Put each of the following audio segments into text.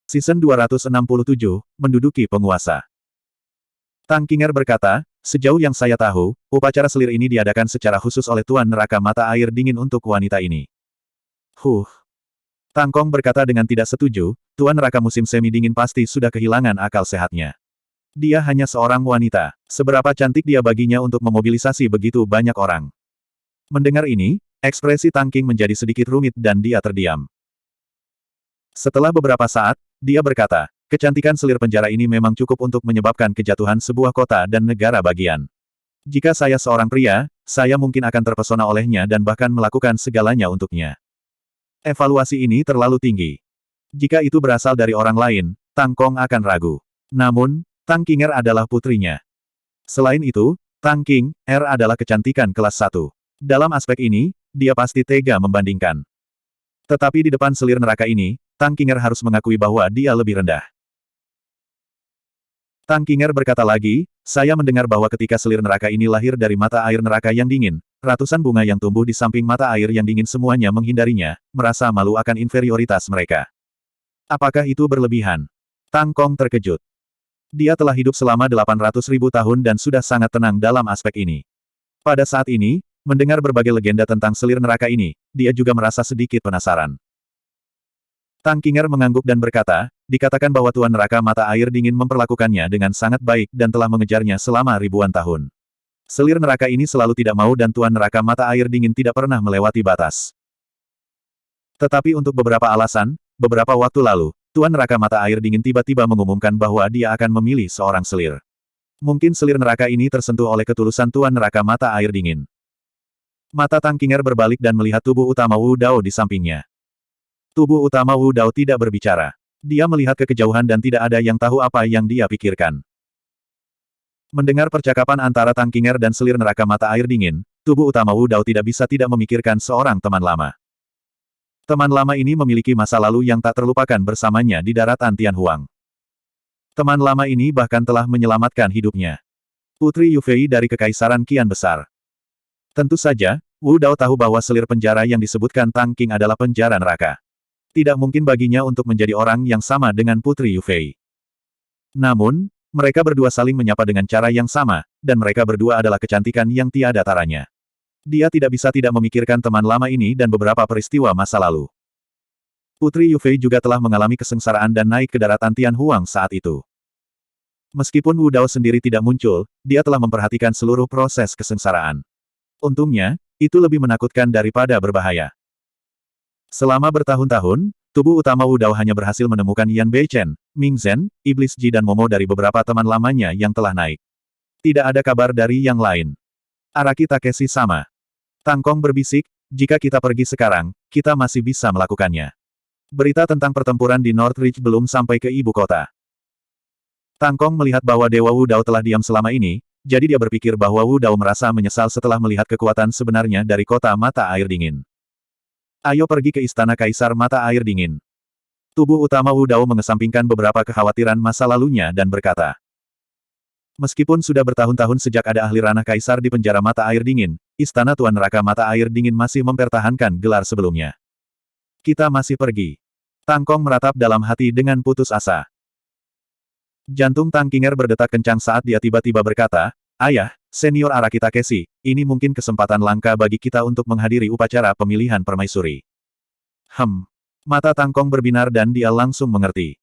Season 267, menduduki penguasa. Tang Qinger berkata, sejauh yang saya tahu, upacara selir ini diadakan secara khusus oleh Tuan Neraka Mata Air Dingin untuk wanita ini. Tang Kong berkata dengan tidak setuju, Tuan Neraka musim semi dingin pasti sudah kehilangan akal sehatnya. Dia hanya seorang wanita. Seberapa cantik dia baginya untuk memobilisasi begitu banyak orang. Mendengar ini, ekspresi Tang Qing menjadi sedikit rumit dan dia terdiam. Setelah beberapa saat, dia berkata, kecantikan selir penjara ini memang cukup untuk menyebabkan kejatuhan sebuah kota dan negara bagian. Jika saya seorang pria, saya mungkin akan terpesona olehnya dan bahkan melakukan segalanya untuknya. Evaluasi ini terlalu tinggi. Jika itu berasal dari orang lain, Tang Kong akan ragu. Namun, Tang Qinger adalah putrinya. Selain itu, Tang Qing, adalah kecantikan kelas 1. Dalam aspek ini, dia pasti tega membandingkan. Tetapi di depan selir neraka ini, Tang Qinger harus mengakui bahwa dia lebih rendah. Tang Qinger berkata lagi, saya mendengar bahwa ketika selir neraka ini lahir dari mata air neraka yang dingin, ratusan bunga yang tumbuh di samping mata air yang dingin semuanya menghindarinya, merasa malu akan inferioritas mereka. Apakah itu berlebihan? Tang Kong terkejut. Dia telah hidup selama 800.000 tahun dan sudah sangat tenang dalam aspek ini. Pada saat ini, mendengar berbagai legenda tentang selir neraka ini, dia juga merasa sedikit penasaran. Tang Qinger mengangguk dan berkata, dikatakan bahwa Tuan Neraka Mata Air Dingin memperlakukannya dengan sangat baik dan telah mengejarnya selama ribuan tahun. Selir neraka ini selalu tidak mau dan Tuan Neraka Mata Air Dingin tidak pernah melewati batas. Tetapi untuk beberapa alasan, beberapa waktu lalu, Tuan Neraka Mata Air Dingin tiba-tiba mengumumkan bahwa dia akan memilih seorang selir. Mungkin selir neraka ini tersentuh oleh ketulusan Tuan Neraka Mata Air Dingin. Mata Tang Qinger berbalik dan melihat tubuh utama Wu Dao di sampingnya. Tubuh utama Wu Dao tidak berbicara. Dia melihat ke kejauhan dan tidak ada yang tahu apa yang dia pikirkan. Mendengar percakapan antara Tang Qinger dan selir neraka mata air dingin, tubuh utama Wu Dao tidak bisa tidak memikirkan seorang teman lama. Teman lama ini memiliki masa lalu yang tak terlupakan bersamanya di daratan Tianhuang. Teman lama ini bahkan telah menyelamatkan hidupnya. Putri Yufei dari Kekaisaran Qian Besar. Tentu saja, Wu Dao tahu bahwa selir penjara yang disebutkan Tang Qing adalah penjara neraka. Tidak mungkin baginya untuk menjadi orang yang sama dengan Putri Yufei. Namun, mereka berdua saling menyapa dengan cara yang sama, dan mereka berdua adalah kecantikan yang tiada taranya. Dia tidak bisa tidak memikirkan teman lama ini dan beberapa peristiwa masa lalu. Putri Yufei juga telah mengalami kesengsaraan dan naik ke daratan Tianhuang saat itu. Meskipun Wu Dao sendiri tidak muncul, dia telah memperhatikan seluruh proses kesengsaraan. Untungnya, itu lebih menakutkan daripada berbahaya. Selama bertahun-tahun, tubuh utama Wu Dao hanya berhasil menemukan Yan Beichen, Ming Zhen, Iblis Ji dan Momo dari beberapa teman lamanya yang telah naik. Tidak ada kabar dari yang lain. Araki Takeshi sama. Tang Kong berbisik, jika kita pergi sekarang, kita masih bisa melakukannya. Berita tentang pertempuran di Northridge belum sampai ke ibu kota. Tang Kong melihat bahwa Dewa Wu Dao telah diam selama ini, jadi dia berpikir bahwa Wu Dao merasa menyesal setelah melihat kekuatan sebenarnya dari kota mata air dingin. Ayo pergi ke Istana Kaisar Mata Air Dingin. Tubuh utama Wu Dao mengesampingkan beberapa kekhawatiran masa lalunya dan berkata. Meskipun sudah bertahun-tahun sejak ada ahli ranah kaisar di penjara Mata Air Dingin, Istana Tuan Neraka Mata Air Dingin masih mempertahankan gelar sebelumnya. Kita masih pergi. Tang Kong meratap dalam hati dengan putus asa. Jantung Tang Qinger berdetak kencang saat dia tiba-tiba berkata, Ayah, Senior Araki Takeshi, ini mungkin kesempatan langka bagi kita untuk menghadiri upacara pemilihan permaisuri. Mata Tang Kong berbinar dan dia langsung mengerti.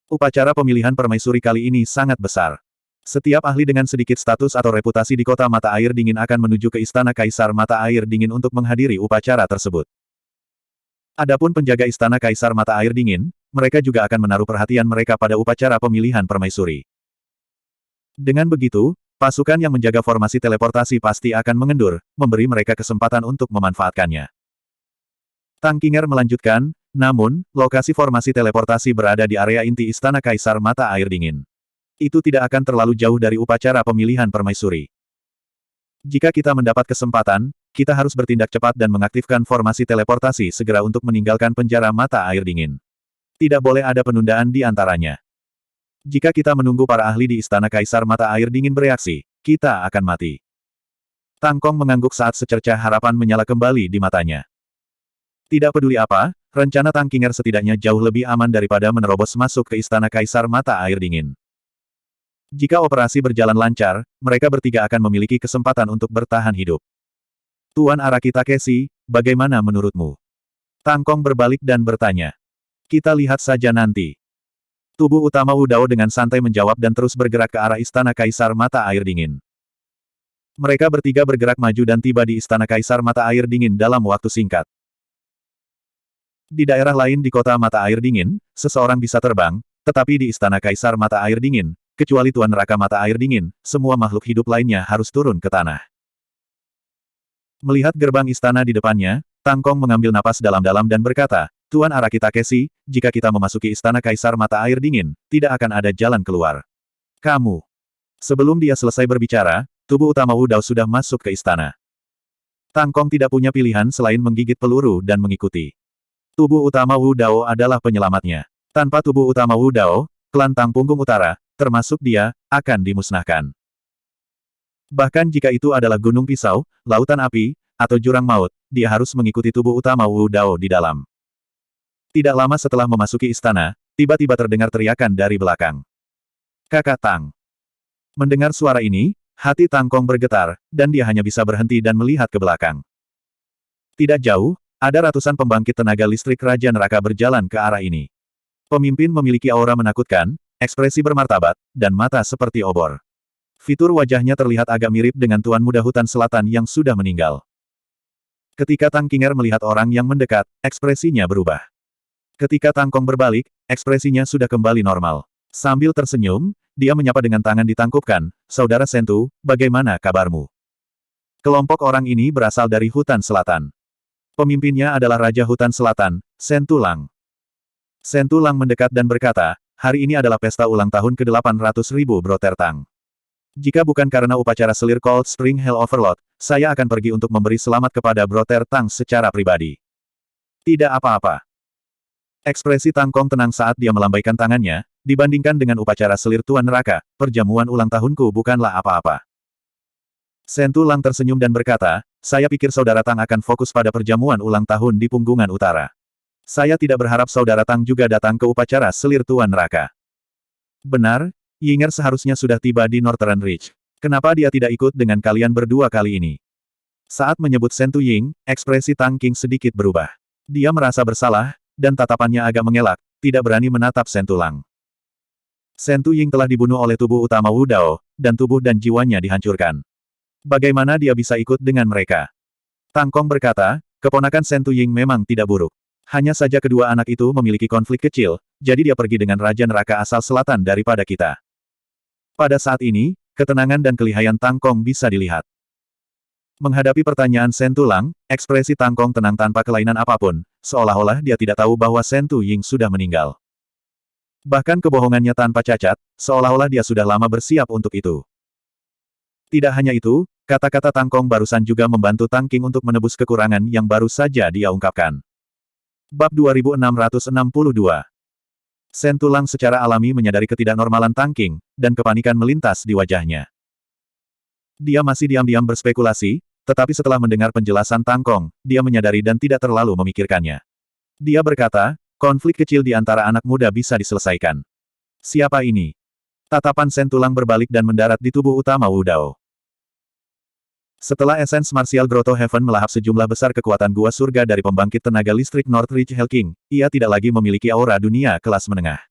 Upacara pemilihan permaisuri kali ini sangat besar. Setiap ahli dengan sedikit status atau reputasi di kota Mata Air Dingin akan menuju ke Istana Kaisar Mata Air Dingin untuk menghadiri upacara tersebut. Adapun penjaga Istana Kaisar Mata Air Dingin, mereka juga akan menaruh perhatian mereka pada upacara pemilihan permaisuri. Dengan begitu, pasukan yang menjaga formasi teleportasi pasti akan mengendur, memberi mereka kesempatan untuk memanfaatkannya. Tang Qinger melanjutkan, namun, lokasi formasi teleportasi berada di area inti Istana Kaisar Mata Air Dingin. Itu tidak akan terlalu jauh dari upacara pemilihan permaisuri. Jika kita mendapat kesempatan, kita harus bertindak cepat dan mengaktifkan formasi teleportasi segera untuk meninggalkan penjara Mata Air Dingin. Tidak boleh ada penundaan di antaranya. Jika kita menunggu para ahli di Istana Kaisar Mata Air Dingin bereaksi, kita akan mati. Tang Kong mengangguk saat secercah harapan menyala kembali di matanya. Tidak peduli apa, rencana Tang Qinger setidaknya jauh lebih aman daripada menerobos masuk ke Istana Kaisar Mata Air Dingin. Jika operasi berjalan lancar, mereka bertiga akan memiliki kesempatan untuk bertahan hidup. Tuan Araki Takeshi, bagaimana menurutmu? Tang Kong berbalik dan bertanya. Kita lihat saja nanti. Tubuh utama Wu Dao dengan santai menjawab dan terus bergerak ke arah Istana Kaisar Mata Air Dingin. Mereka bertiga bergerak maju dan tiba di Istana Kaisar Mata Air Dingin dalam waktu singkat. Di daerah lain di kota Mata Air Dingin, seseorang bisa terbang, tetapi di Istana Kaisar Mata Air Dingin, kecuali Tuan Neraka Mata Air Dingin, semua makhluk hidup lainnya harus turun ke tanah. Melihat gerbang istana di depannya, Tang Kong mengambil napas dalam-dalam dan berkata, Tuan Araki Takeshi, jika kita memasuki Istana Kaisar Mata Air Dingin, tidak akan ada jalan keluar. Kamu. Sebelum dia selesai berbicara, tubuh utama Wu Dao sudah masuk ke istana. Tang Kong tidak punya pilihan selain menggigit peluru dan mengikuti. Tubuh utama Wu Dao adalah penyelamatnya. Tanpa tubuh utama Wu Dao, klan Tang Punggung Utara, termasuk dia, akan dimusnahkan. Bahkan jika itu adalah gunung pisau, lautan api, atau jurang maut, dia harus mengikuti tubuh utama Wu Dao di dalam. Tidak lama setelah memasuki istana, tiba-tiba terdengar teriakan dari belakang. Kakak Tang. Mendengar suara ini, hati Tang Kong bergetar, dan dia hanya bisa berhenti dan melihat ke belakang. Tidak jauh, ada ratusan pembangkit tenaga listrik Raja Neraka berjalan ke arah ini. Pemimpin memiliki aura menakutkan, ekspresi bermartabat, dan mata seperti obor. Fitur wajahnya terlihat agak mirip dengan Tuan Muda Hutan Selatan yang sudah meninggal. Ketika Tang Qinger melihat orang yang mendekat, ekspresinya berubah. Ketika Tang Kong berbalik, ekspresinya sudah kembali normal. Sambil tersenyum, dia menyapa dengan tangan ditangkupkan, Saudara Sentu, bagaimana kabarmu? Kelompok orang ini berasal dari Hutan Selatan. Pemimpinnya adalah Raja Hutan Selatan, Sentu Lang. Sentu Lang mendekat dan berkata, hari ini adalah pesta ulang tahun ke-800.000 Broter Tang. Jika bukan karena upacara selir Cold Spring Hell Overload, saya akan pergi untuk memberi selamat kepada Broter Tang secara pribadi. Tidak apa-apa. Ekspresi Tang Kong tenang saat dia melambaikan tangannya, dibandingkan dengan upacara selir Tuan Neraka, perjamuan ulang tahunku bukanlah apa-apa. Sentu Lang tersenyum dan berkata, saya pikir Saudara Tang akan fokus pada perjamuan ulang tahun di Punggungan Utara. Saya tidak berharap Saudara Tang juga datang ke upacara selir Tuan Neraka. Benar, Yinger seharusnya sudah tiba di Northern Ridge. Kenapa dia tidak ikut dengan kalian berdua kali ini? Saat menyebut Sentu Ying, ekspresi Tang King sedikit berubah. Dia merasa bersalah, dan tatapannya agak mengelak, tidak berani menatap Sentu Lang. Sentu Ying telah dibunuh oleh tubuh utama Wu Dao, dan tubuh dan jiwanya dihancurkan. Bagaimana dia bisa ikut dengan mereka? Tang Kong berkata, keponakan Sentu Ying memang tidak buruk. Hanya saja kedua anak itu memiliki konflik kecil, jadi dia pergi dengan Raja Neraka asal selatan daripada kita. Pada saat ini, ketenangan dan kelihayan Tang Kong bisa dilihat. Menghadapi pertanyaan Sentu Lang, ekspresi Tang Kong tenang tanpa kelainan apapun, seolah-olah dia tidak tahu bahwa Sentu Ying sudah meninggal. Bahkan kebohongannya tanpa cacat, seolah-olah dia sudah lama bersiap untuk itu. Tidak hanya itu, kata-kata Tang Kong barusan juga membantu Tang King untuk menebus kekurangan yang baru saja dia ungkapkan. Bab 2662. Sentu Lang secara alami menyadari ketidaknormalan Tang King, dan kepanikan melintas di wajahnya. Dia masih diam-diam berspekulasi, tetapi setelah mendengar penjelasan Tang Kong, dia menyadari dan tidak terlalu memikirkannya. Dia berkata, konflik kecil di antara anak muda bisa diselesaikan. Siapa ini? Tatapan Sentu Lang berbalik dan mendarat di tubuh utama Wu Dao. Setelah esens martial Grotto Heaven melahap sejumlah besar kekuatan gua surga dari pembangkit tenaga listrik North Ridge Hell King, ia tidak lagi memiliki aura dunia kelas menengah.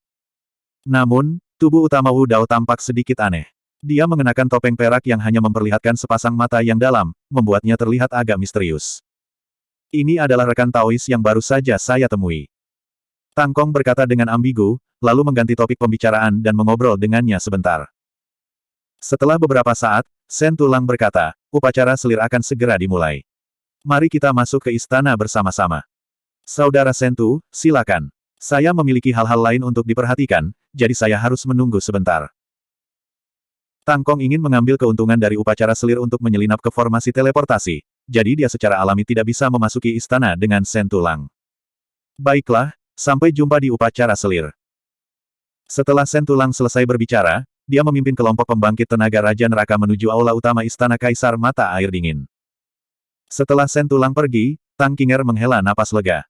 Namun, tubuh utama Wu Dao tampak sedikit aneh. Dia mengenakan topeng perak yang hanya memperlihatkan sepasang mata yang dalam, membuatnya terlihat agak misterius. Ini adalah rekan Taois yang baru saja saya temui. Tang Kong berkata dengan ambigu, lalu mengganti topik pembicaraan dan mengobrol dengannya sebentar. Setelah beberapa saat, Sentu Lang berkata, upacara selir akan segera dimulai. Mari kita masuk ke istana bersama-sama. Saudara Sentu, silakan. Saya memiliki hal-hal lain untuk diperhatikan, jadi saya harus menunggu sebentar. Tang Kong ingin mengambil keuntungan dari upacara selir untuk menyelinap ke formasi teleportasi, jadi dia secara alami tidak bisa memasuki istana dengan Sentu Lang. Baiklah, sampai jumpa di upacara selir. Setelah Sentu Lang selesai berbicara, dia memimpin kelompok pembangkit tenaga Raja Neraka menuju aula utama Istana Kaisar Mata Air Dingin. Setelah Sentu Lang pergi, Tang Qinger menghela napas lega.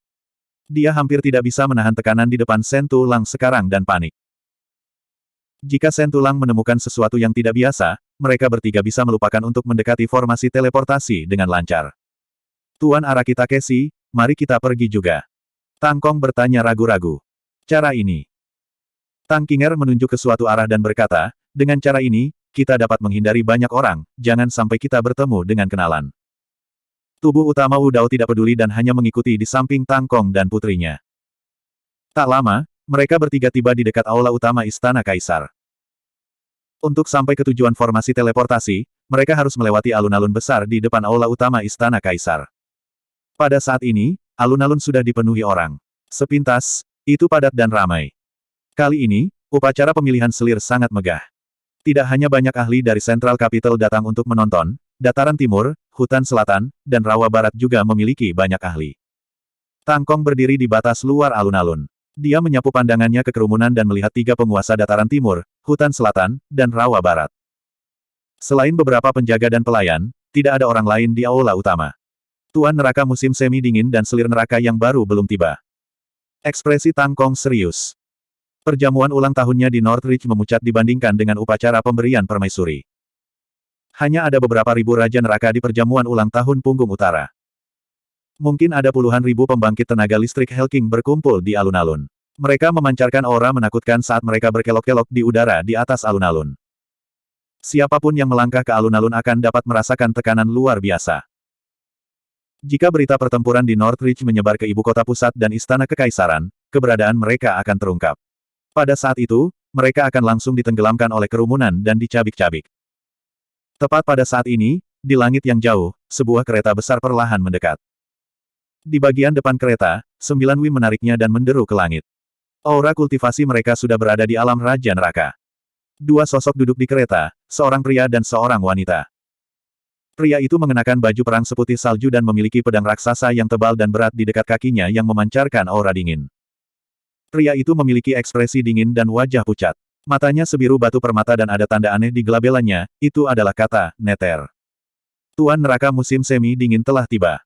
Dia hampir tidak bisa menahan tekanan di depan Shen Tulang sekarang dan panik. Jika Shen Tulang menemukan sesuatu yang tidak biasa, mereka bertiga bisa melupakan untuk mendekati formasi teleportasi dengan lancar. Tuan Araki Takeshi, mari kita pergi juga. Tang Kong bertanya ragu-ragu. Cara ini. Tang Qinger menunjuk ke suatu arah dan berkata, dengan cara ini, kita dapat menghindari banyak orang, jangan sampai kita bertemu dengan kenalan. Tubuh utama Wu Dao tidak peduli dan hanya mengikuti di samping Tang Kong dan putrinya. Tak lama, mereka bertiga tiba di dekat aula utama Istana Kaisar. Untuk sampai ke tujuan formasi teleportasi, mereka harus melewati alun-alun besar di depan aula utama Istana Kaisar. Pada saat ini, alun-alun sudah dipenuhi orang. Sepintas, itu padat dan ramai. Kali ini, upacara pemilihan selir sangat megah. Tidak hanya banyak ahli dari Central Capital datang untuk menonton, Dataran Timur, Hutan Selatan, dan Rawa Barat juga memiliki banyak ahli. Tang Kong berdiri di batas luar alun-alun. Dia menyapu pandangannya ke kerumunan dan melihat tiga penguasa Dataran Timur, Hutan Selatan, dan Rawa Barat. Selain beberapa penjaga dan pelayan, tidak ada orang lain di aula utama. Tuan neraka musim semi dingin dan selir neraka yang baru belum tiba. Ekspresi Tang Kong serius. Perjamuan ulang tahunnya di Northridge memucat dibandingkan dengan upacara pemberian permaisuri. Hanya ada beberapa ribu raja neraka di perjamuan ulang tahun punggung utara. Mungkin ada puluhan ribu pembangkit tenaga listrik Helking berkumpul di alun-alun. Mereka memancarkan aura menakutkan saat mereka berkelok-kelok di udara di atas alun-alun. Siapapun yang melangkah ke alun-alun akan dapat merasakan tekanan luar biasa. Jika berita pertempuran di Northridge menyebar ke ibu kota pusat dan istana kekaisaran, keberadaan mereka akan terungkap. Pada saat itu, mereka akan langsung ditenggelamkan oleh kerumunan dan dicabik-cabik. Tepat pada saat ini, di langit yang jauh, sebuah kereta besar perlahan mendekat. Di bagian depan kereta, 9 Wi menariknya dan menderu ke langit. Aura kultivasi mereka sudah berada di alam Raja Neraka. Dua sosok duduk di kereta, seorang pria dan seorang wanita. Pria itu mengenakan baju perang seputih salju dan memiliki pedang raksasa yang tebal dan berat di dekat kakinya yang memancarkan aura dingin. Pria itu memiliki ekspresi dingin dan wajah pucat. Matanya sebiru batu permata dan ada tanda aneh di gelabelannya, itu adalah kata, Neter. Tuan neraka musim semi dingin telah tiba.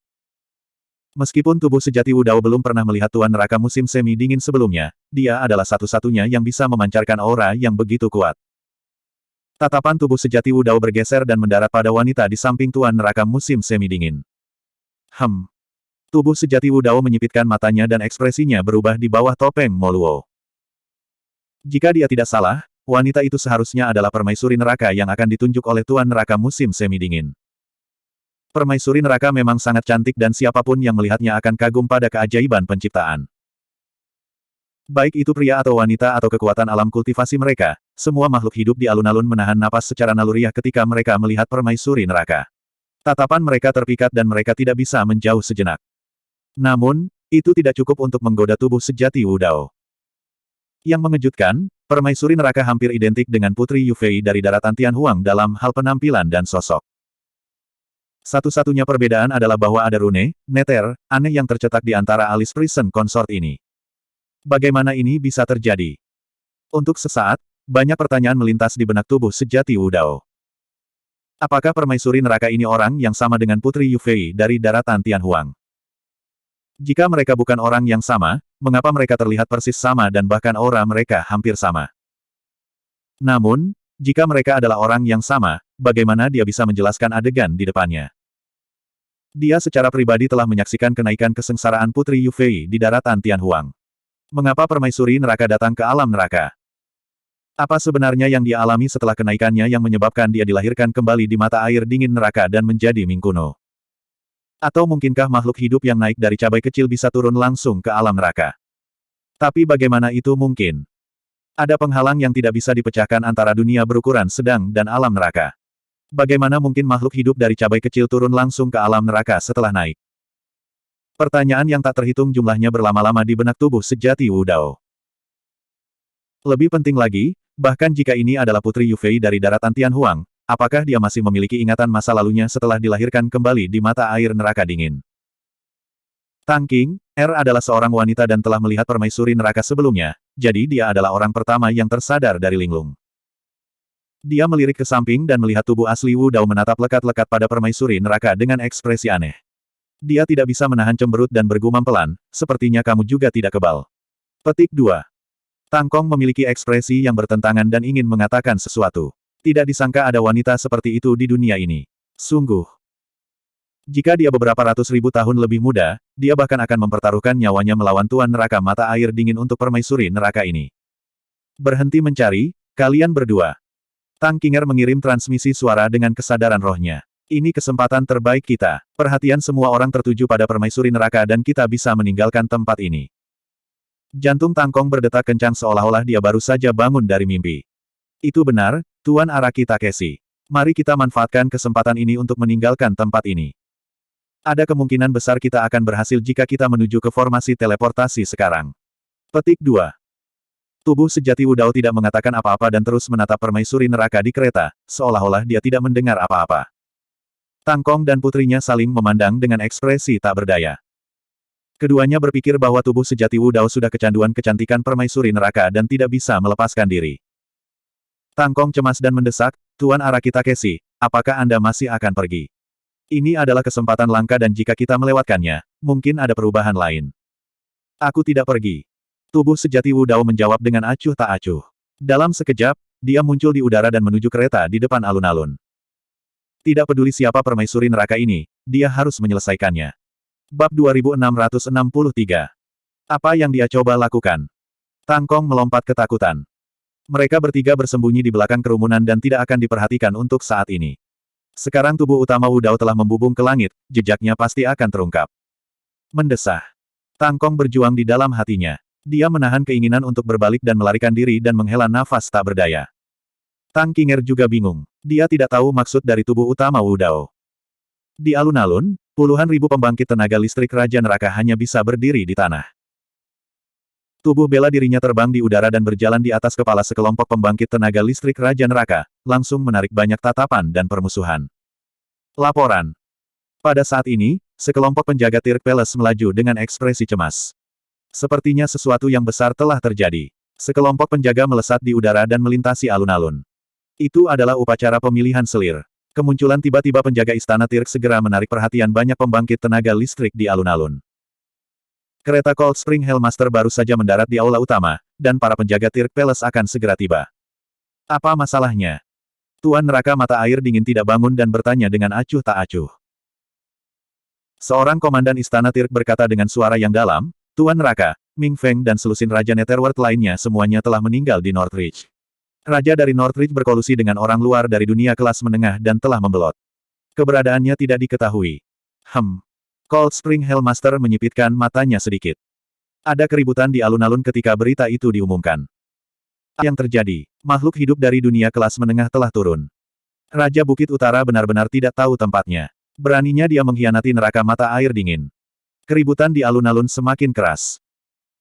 Meskipun tubuh sejati Wu Dao belum pernah melihat Tuan neraka musim semi dingin sebelumnya, dia adalah satu-satunya yang bisa memancarkan aura yang begitu kuat. Tatapan tubuh sejati Wu Dao bergeser dan mendarat pada wanita di samping Tuan neraka musim semi dingin. Tubuh sejati Wu Dao menyipitkan matanya dan ekspresinya berubah di bawah topeng Moluo. Jika dia tidak salah, wanita itu seharusnya adalah permaisuri neraka yang akan ditunjuk oleh Tuan neraka musim semi dingin. Permaisuri neraka memang sangat cantik dan siapapun yang melihatnya akan kagum pada keajaiban penciptaan. Baik itu pria atau wanita atau kekuatan alam kultivasi mereka, semua makhluk hidup di alun-alun menahan napas secara naluriah ketika mereka melihat permaisuri neraka. Tatapan mereka terpikat dan mereka tidak bisa menjauh sejenak. Namun, itu tidak cukup untuk menggoda tubuh sejati Wu Dao. Yang mengejutkan, permaisuri neraka hampir identik dengan Putri Yufei dari daratan Tianhuang dalam hal penampilan dan sosok. Satu-satunya perbedaan adalah bahwa ada rune, Neter, aneh yang tercetak di antara alis Prison Consort ini. Bagaimana ini bisa terjadi? Untuk sesaat, banyak pertanyaan melintas di benak tubuh sejati Wu Dao. Apakah permaisuri neraka ini orang yang sama dengan Putri Yufei dari daratan Tianhuang? Jika mereka bukan orang yang sama, mengapa mereka terlihat persis sama dan bahkan aura mereka hampir sama? Namun, jika mereka adalah orang yang sama, bagaimana dia bisa menjelaskan adegan di depannya? Dia secara pribadi telah menyaksikan kenaikan kesengsaraan Putri Yufei di daratan Tianhuang. Mengapa permaisuri neraka datang ke alam neraka? Apa sebenarnya yang dia alami setelah kenaikannya yang menyebabkan dia dilahirkan kembali di mata air dingin neraka dan menjadi Ming kuno? Atau mungkinkah makhluk hidup yang naik dari cabai kecil bisa turun langsung ke alam neraka? Tapi bagaimana itu mungkin? Ada penghalang yang tidak bisa dipecahkan antara dunia berukuran sedang dan alam neraka. Bagaimana mungkin makhluk hidup dari cabai kecil turun langsung ke alam neraka setelah naik? Pertanyaan yang tak terhitung jumlahnya berlama-lama di benak tubuh sejati Wu Dao. Lebih penting lagi, bahkan jika ini adalah Putri Yufei dari daratan Tianhuang, apakah dia masih memiliki ingatan masa lalunya setelah dilahirkan kembali di mata air neraka dingin? Tang King, adalah seorang wanita dan telah melihat permaisuri neraka sebelumnya, jadi dia adalah orang pertama yang tersadar dari linglung. Dia melirik ke samping dan melihat tubuh asli Wu Dao menatap lekat-lekat pada permaisuri neraka dengan ekspresi aneh. Dia tidak bisa menahan cemberut dan bergumam pelan, sepertinya kamu juga tidak kebal. Petik 2. Tang Kong memiliki ekspresi yang bertentangan dan ingin mengatakan sesuatu. Tidak disangka ada wanita seperti itu di dunia ini. Sungguh. Jika dia beberapa ratus ribu tahun lebih muda, dia bahkan akan mempertaruhkan nyawanya melawan Tuan Neraka Mata Air Dingin untuk permaisuri neraka ini. Berhenti mencari, kalian berdua. Tang Qinger mengirim transmisi suara dengan kesadaran rohnya. Ini kesempatan terbaik kita. Perhatian semua orang tertuju pada permaisuri neraka dan kita bisa meninggalkan tempat ini. Jantung Tang Kong berdetak kencang seolah-olah dia baru saja bangun dari mimpi. Itu benar, Tuan Araki Takeshi. Mari kita manfaatkan kesempatan ini untuk meninggalkan tempat ini. Ada kemungkinan besar kita akan berhasil jika kita menuju ke formasi teleportasi sekarang. Petik 2. Tubuh sejati Wu Dao tidak mengatakan apa-apa dan terus menatap permaisuri neraka di kereta, seolah-olah dia tidak mendengar apa-apa. Tang Kong dan putrinya saling memandang dengan ekspresi tak berdaya. Keduanya berpikir bahwa tubuh sejati Wu Dao sudah kecanduan kecantikan permaisuri neraka dan tidak bisa melepaskan diri. Tang Kong cemas dan mendesak, Tuan Araki Takeshi, apakah Anda masih akan pergi? Ini adalah kesempatan langka dan jika kita melewatkannya, mungkin ada perubahan lain. Aku tidak pergi. Tubuh sejati Wu Dao menjawab dengan acuh tak acuh. Dalam sekejap, dia muncul di udara dan menuju kereta di depan alun-alun. Tidak peduli siapa permaisuri neraka ini, dia harus menyelesaikannya. Bab 2663. Apa yang dia coba lakukan? Tang Kong melompat ketakutan. Mereka bertiga bersembunyi di belakang kerumunan dan tidak akan diperhatikan untuk saat ini. Sekarang tubuh utama Wu Dao telah membubung ke langit, jejaknya pasti akan terungkap. Mendesah. Tang Kong berjuang di dalam hatinya. Dia menahan keinginan untuk berbalik dan melarikan diri dan menghela nafas tak berdaya. Tang Qinger juga bingung. Dia tidak tahu maksud dari tubuh utama Wu Dao. Di alun-alun, puluhan ribu pembangkit tenaga listrik Raja Neraka hanya bisa berdiri di tanah. Tubuh bela dirinya terbang di udara dan berjalan di atas kepala sekelompok pembangkit tenaga listrik Raja Neraka, langsung menarik banyak tatapan dan permusuhan. Laporan. Pada saat ini, sekelompok penjaga Tirk Palace melaju dengan ekspresi cemas. Sepertinya sesuatu yang besar telah terjadi. Sekelompok penjaga melesat di udara dan melintasi alun-alun. Itu adalah upacara pemilihan selir. Kemunculan tiba-tiba penjaga istana Tirk segera menarik perhatian banyak pembangkit tenaga listrik di alun-alun. Kereta Cold Spring Hellmaster baru saja mendarat di aula utama, dan para penjaga Tirk Palace akan segera tiba. Apa masalahnya? Tuan Neraka Mata Air Dingin tidak bangun dan bertanya dengan acuh tak acuh. Seorang komandan istana Tirk berkata dengan suara yang dalam, Tuan Neraka, Ming Feng dan selusin Raja Netherworld lainnya semuanya telah meninggal di Northridge. Raja dari Northridge berkolusi dengan orang luar dari dunia kelas menengah dan telah membelot. Keberadaannya tidak diketahui. Cold Spring Hellmaster menyipitkan matanya sedikit. Ada keributan di alun-alun ketika berita itu diumumkan. Apa yang terjadi? Makhluk hidup dari dunia kelas menengah telah turun. Raja Bukit Utara benar-benar tidak tahu tempatnya. Beraninya dia mengkhianati neraka mata air dingin. Keributan di alun-alun semakin keras.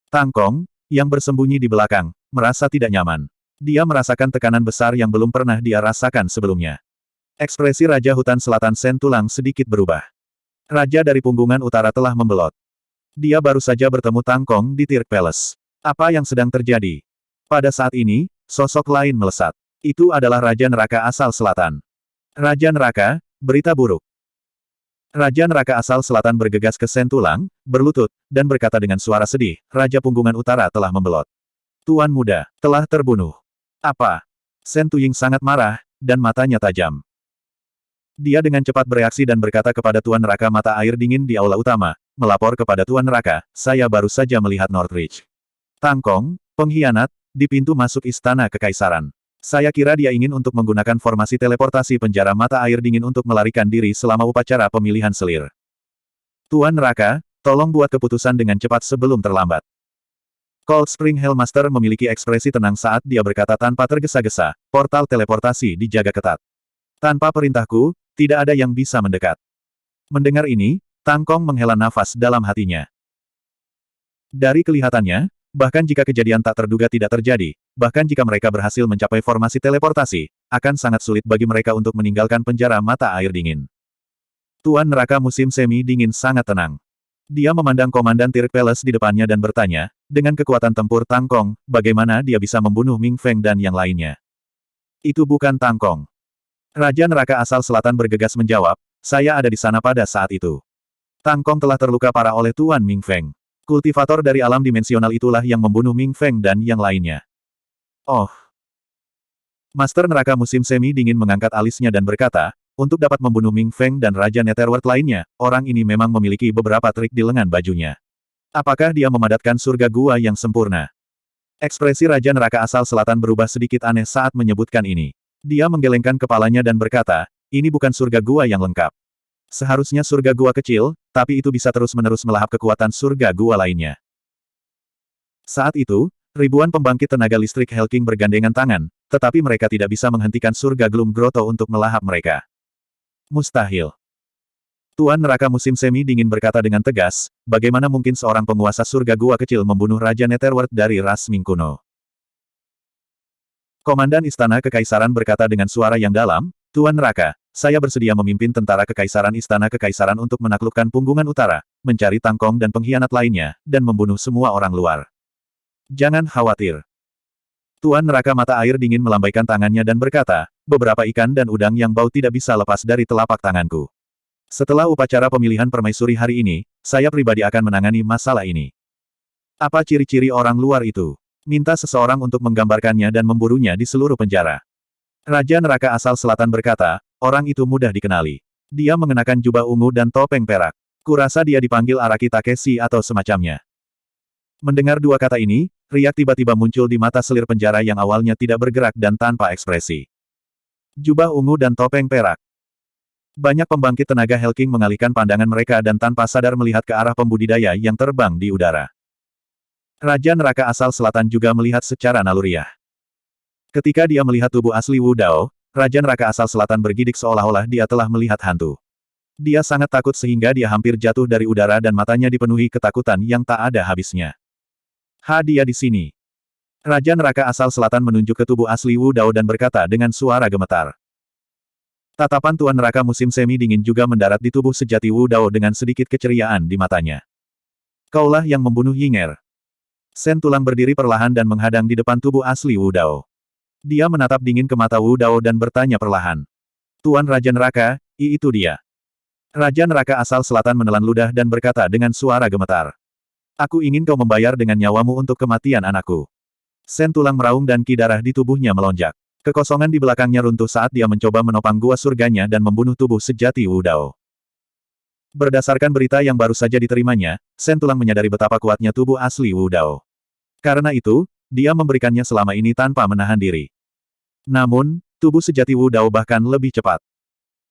Tang Kong, yang bersembunyi di belakang, merasa tidak nyaman. Dia merasakan tekanan besar yang belum pernah dia rasakan sebelumnya. Ekspresi Raja Hutan Selatan Sen Tulang sedikit berubah. Raja dari Punggungan Utara telah membelot. Dia baru saja bertemu Tang Kong di Tirk Palace. Apa yang sedang terjadi? Pada saat ini, sosok lain melesat. Itu adalah Raja Neraka asal Selatan. Raja Neraka, berita buruk. Raja Neraka asal Selatan bergegas ke Sen Tulang, berlutut, dan berkata dengan suara sedih, Raja Punggungan Utara telah membelot. Tuan muda, telah terbunuh. Apa? Sen Tuying sangat marah, dan matanya tajam. Dia dengan cepat bereaksi dan berkata kepada Tuan Neraka Mata Air Dingin di aula utama, melapor kepada Tuan Neraka, saya baru saja melihat Northridge. Tang Kong, pengkhianat, di pintu masuk istana kekaisaran. Saya kira dia ingin untuk menggunakan formasi teleportasi penjara mata air dingin untuk melarikan diri selama upacara pemilihan selir. Tuan Neraka, tolong buat keputusan dengan cepat sebelum terlambat. Cold Spring Hellmaster memiliki ekspresi tenang saat dia berkata tanpa tergesa-gesa, portal teleportasi dijaga ketat. Tanpa perintahku, tidak ada yang bisa mendekat. Mendengar ini, Tang Kong menghela nafas dalam hatinya. Dari kelihatannya, bahkan jika kejadian tak terduga tidak terjadi, bahkan jika mereka berhasil mencapai formasi teleportasi, akan sangat sulit bagi mereka untuk meninggalkan penjara mata air dingin. Tuan Neraka musim semi dingin sangat tenang. Dia memandang Komandan Tirk Palace di depannya dan bertanya, dengan kekuatan tempur Tang Kong, bagaimana dia bisa membunuh Ming Feng dan yang lainnya? Itu bukan Tang Kong. Raja Neraka asal Selatan bergegas menjawab, saya ada di sana pada saat itu. Tang Kong telah terluka parah oleh Tuan Ming Feng. Kultivator dari alam dimensional itulah yang membunuh Ming Feng dan yang lainnya. Oh. Master neraka musim semi dingin mengangkat alisnya dan berkata, untuk dapat membunuh Ming Feng dan Raja Netherworld lainnya, orang ini memang memiliki beberapa trik di lengan bajunya. Apakah dia memadatkan surga gua yang sempurna? Ekspresi Raja Neraka asal selatan berubah sedikit aneh saat menyebutkan ini. Dia menggelengkan kepalanya dan berkata, ini bukan surga gua yang lengkap. Seharusnya surga gua kecil, tapi itu bisa terus-menerus melahap kekuatan surga gua lainnya. Saat itu, ribuan pembangkit tenaga listrik Helking bergandengan tangan, tetapi mereka tidak bisa menghentikan surga Gloom Grotto untuk melahap mereka. Mustahil. Tuan Neraka musim semi dingin berkata dengan tegas, bagaimana mungkin seorang penguasa surga gua kecil membunuh Raja Netherworld dari ras Ming kuno? Komandan Istana Kekaisaran berkata dengan suara yang dalam, Tuan Neraka, saya bersedia memimpin tentara kekaisaran Istana Kekaisaran untuk menaklukkan Punggungan Utara, mencari Tang Kong dan pengkhianat lainnya, dan membunuh semua orang luar. Jangan khawatir. Tuan Neraka mata air dingin melambaikan tangannya dan berkata, beberapa ikan dan udang yang bau tidak bisa lepas dari telapak tanganku. Setelah upacara pemilihan permaisuri hari ini, saya pribadi akan menangani masalah ini. Apa ciri-ciri orang luar itu? Minta seseorang untuk menggambarkannya dan memburunya di seluruh penjara. Raja Neraka asal selatan berkata, orang itu mudah dikenali. Dia mengenakan jubah ungu dan topeng perak. Kurasa dia dipanggil Araki Takeshi atau semacamnya. Mendengar dua kata ini, riak tiba-tiba muncul di mata selir penjara yang awalnya tidak bergerak dan tanpa ekspresi. Jubah ungu dan topeng perak. Banyak pembangkit tenaga Helking mengalihkan pandangan mereka dan tanpa sadar melihat ke arah pembudidaya yang terbang di udara. Raja Neraka asal selatan juga melihat secara naluriah. Ketika dia melihat tubuh asli Wu Dao, Raja Neraka asal selatan bergidik seolah-olah dia telah melihat hantu. Dia sangat takut sehingga dia hampir jatuh dari udara dan matanya dipenuhi ketakutan yang tak ada habisnya. Dia di sini. Raja Neraka asal selatan menunjuk ke tubuh asli Wu Dao dan berkata dengan suara gemetar. Tatapan Tuan Neraka musim semi dingin juga mendarat di tubuh sejati Wu Dao dengan sedikit keceriaan di matanya. Kaulah yang membunuh Yinger. Sen Tulang berdiri perlahan dan menghadang di depan tubuh asli Wu Dao. Dia menatap dingin ke mata Wu Dao dan bertanya perlahan. Tuan Raja Neraka, itu dia. Raja Neraka asal selatan menelan ludah dan berkata dengan suara gemetar. Aku ingin kau membayar dengan nyawamu untuk kematian anakku. Sen Tulang meraung dan ki darah di tubuhnya melonjak. Kekosongan di belakangnya runtuh saat dia mencoba menopang gua surganya dan membunuh tubuh sejati Wu Dao. Berdasarkan berita yang baru saja diterimanya, Sen Tulang menyadari betapa kuatnya tubuh asli Wu Dao. Karena itu, dia memberikannya selama ini tanpa menahan diri. Namun, tubuh sejati Wu Dao bahkan lebih cepat.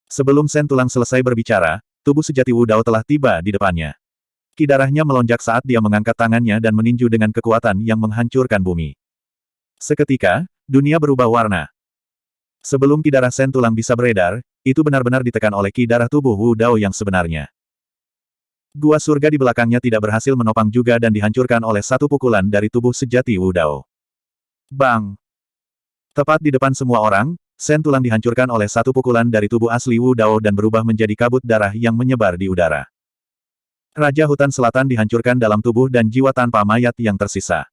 Sebelum Sen Tulang selesai berbicara, tubuh sejati Wu Dao telah tiba di depannya. Ki darahnya melonjak saat dia mengangkat tangannya dan meninju dengan kekuatan yang menghancurkan bumi. Seketika, dunia berubah warna. Sebelum ki darah Sen Tulang bisa beredar, itu benar-benar ditekan oleh ki darah tubuh Wu Dao yang sebenarnya. Gua surga di belakangnya tidak berhasil menopang juga dan dihancurkan oleh satu pukulan dari tubuh sejati Wu Dao. Bang! Tepat di depan semua orang, Sen Tulang dihancurkan oleh satu pukulan dari tubuh asli Wu Dao dan berubah menjadi kabut darah yang menyebar di udara. Raja Hutan Selatan dihancurkan dalam tubuh dan jiwa tanpa mayat yang tersisa.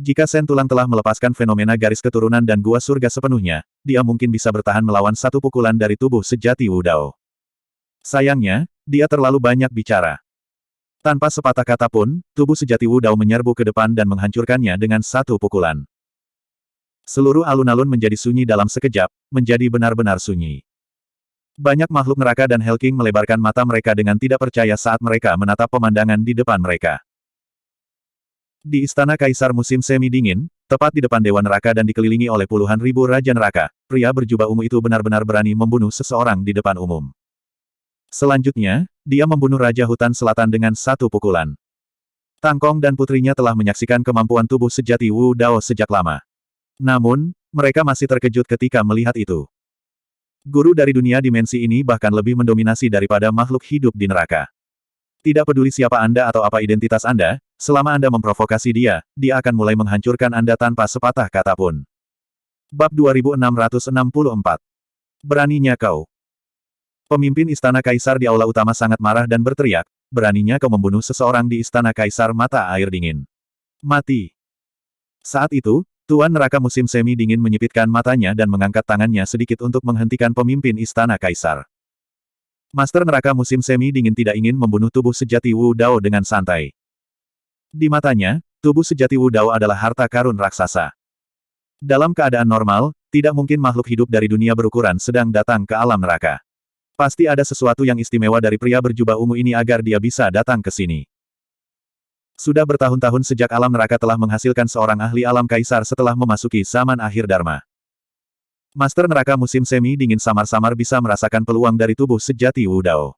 Jika Sen Tulang telah melepaskan fenomena garis keturunan dan gua surga sepenuhnya, dia mungkin bisa bertahan melawan satu pukulan dari tubuh sejati Wu Dao. Sayangnya, dia terlalu banyak bicara. Tanpa sepatah kata pun, tubuh sejati Wu Dao menyerbu ke depan dan menghancurkannya dengan satu pukulan. Seluruh alun-alun menjadi sunyi dalam sekejap, menjadi benar-benar sunyi. Banyak makhluk neraka dan Helking melebarkan mata mereka dengan tidak percaya saat mereka menatap pemandangan di depan mereka. Di Istana Kaisar musim semi dingin, tepat di depan Dewa Neraka dan dikelilingi oleh puluhan ribu Raja Neraka, pria berjubah ungu itu benar-benar berani membunuh seseorang di depan umum. Selanjutnya, dia membunuh Raja Hutan Selatan dengan satu pukulan. Tang Kong dan putrinya telah menyaksikan kemampuan tubuh sejati Wu Dao sejak lama. Namun, mereka masih terkejut ketika melihat itu. Guru dari dunia dimensi ini bahkan lebih mendominasi daripada makhluk hidup di neraka. Tidak peduli siapa Anda atau apa identitas Anda, selama Anda memprovokasi dia, dia akan mulai menghancurkan Anda tanpa sepatah kata pun. Bab 2664. Beraninya kau. Pemimpin Istana Kaisar di aula utama sangat marah dan berteriak, beraninya kau membunuh seseorang di Istana Kaisar mata air dingin. Mati. Saat itu, Tuan Neraka musim semi dingin menyipitkan matanya dan mengangkat tangannya sedikit untuk menghentikan pemimpin Istana Kaisar. Master neraka musim semi dingin tidak ingin membunuh tubuh sejati Wu Dao dengan santai. Di matanya, tubuh sejati Wu Dao adalah harta karun raksasa. Dalam keadaan normal, tidak mungkin makhluk hidup dari dunia berukuran sedang datang ke alam neraka. Pasti ada sesuatu yang istimewa dari pria berjubah ungu ini agar dia bisa datang ke sini. Sudah bertahun-tahun sejak alam neraka telah menghasilkan seorang ahli alam kaisar setelah memasuki zaman akhir Dharma. Master neraka musim semi dingin samar-samar bisa merasakan peluang dari tubuh sejati Wu Dao.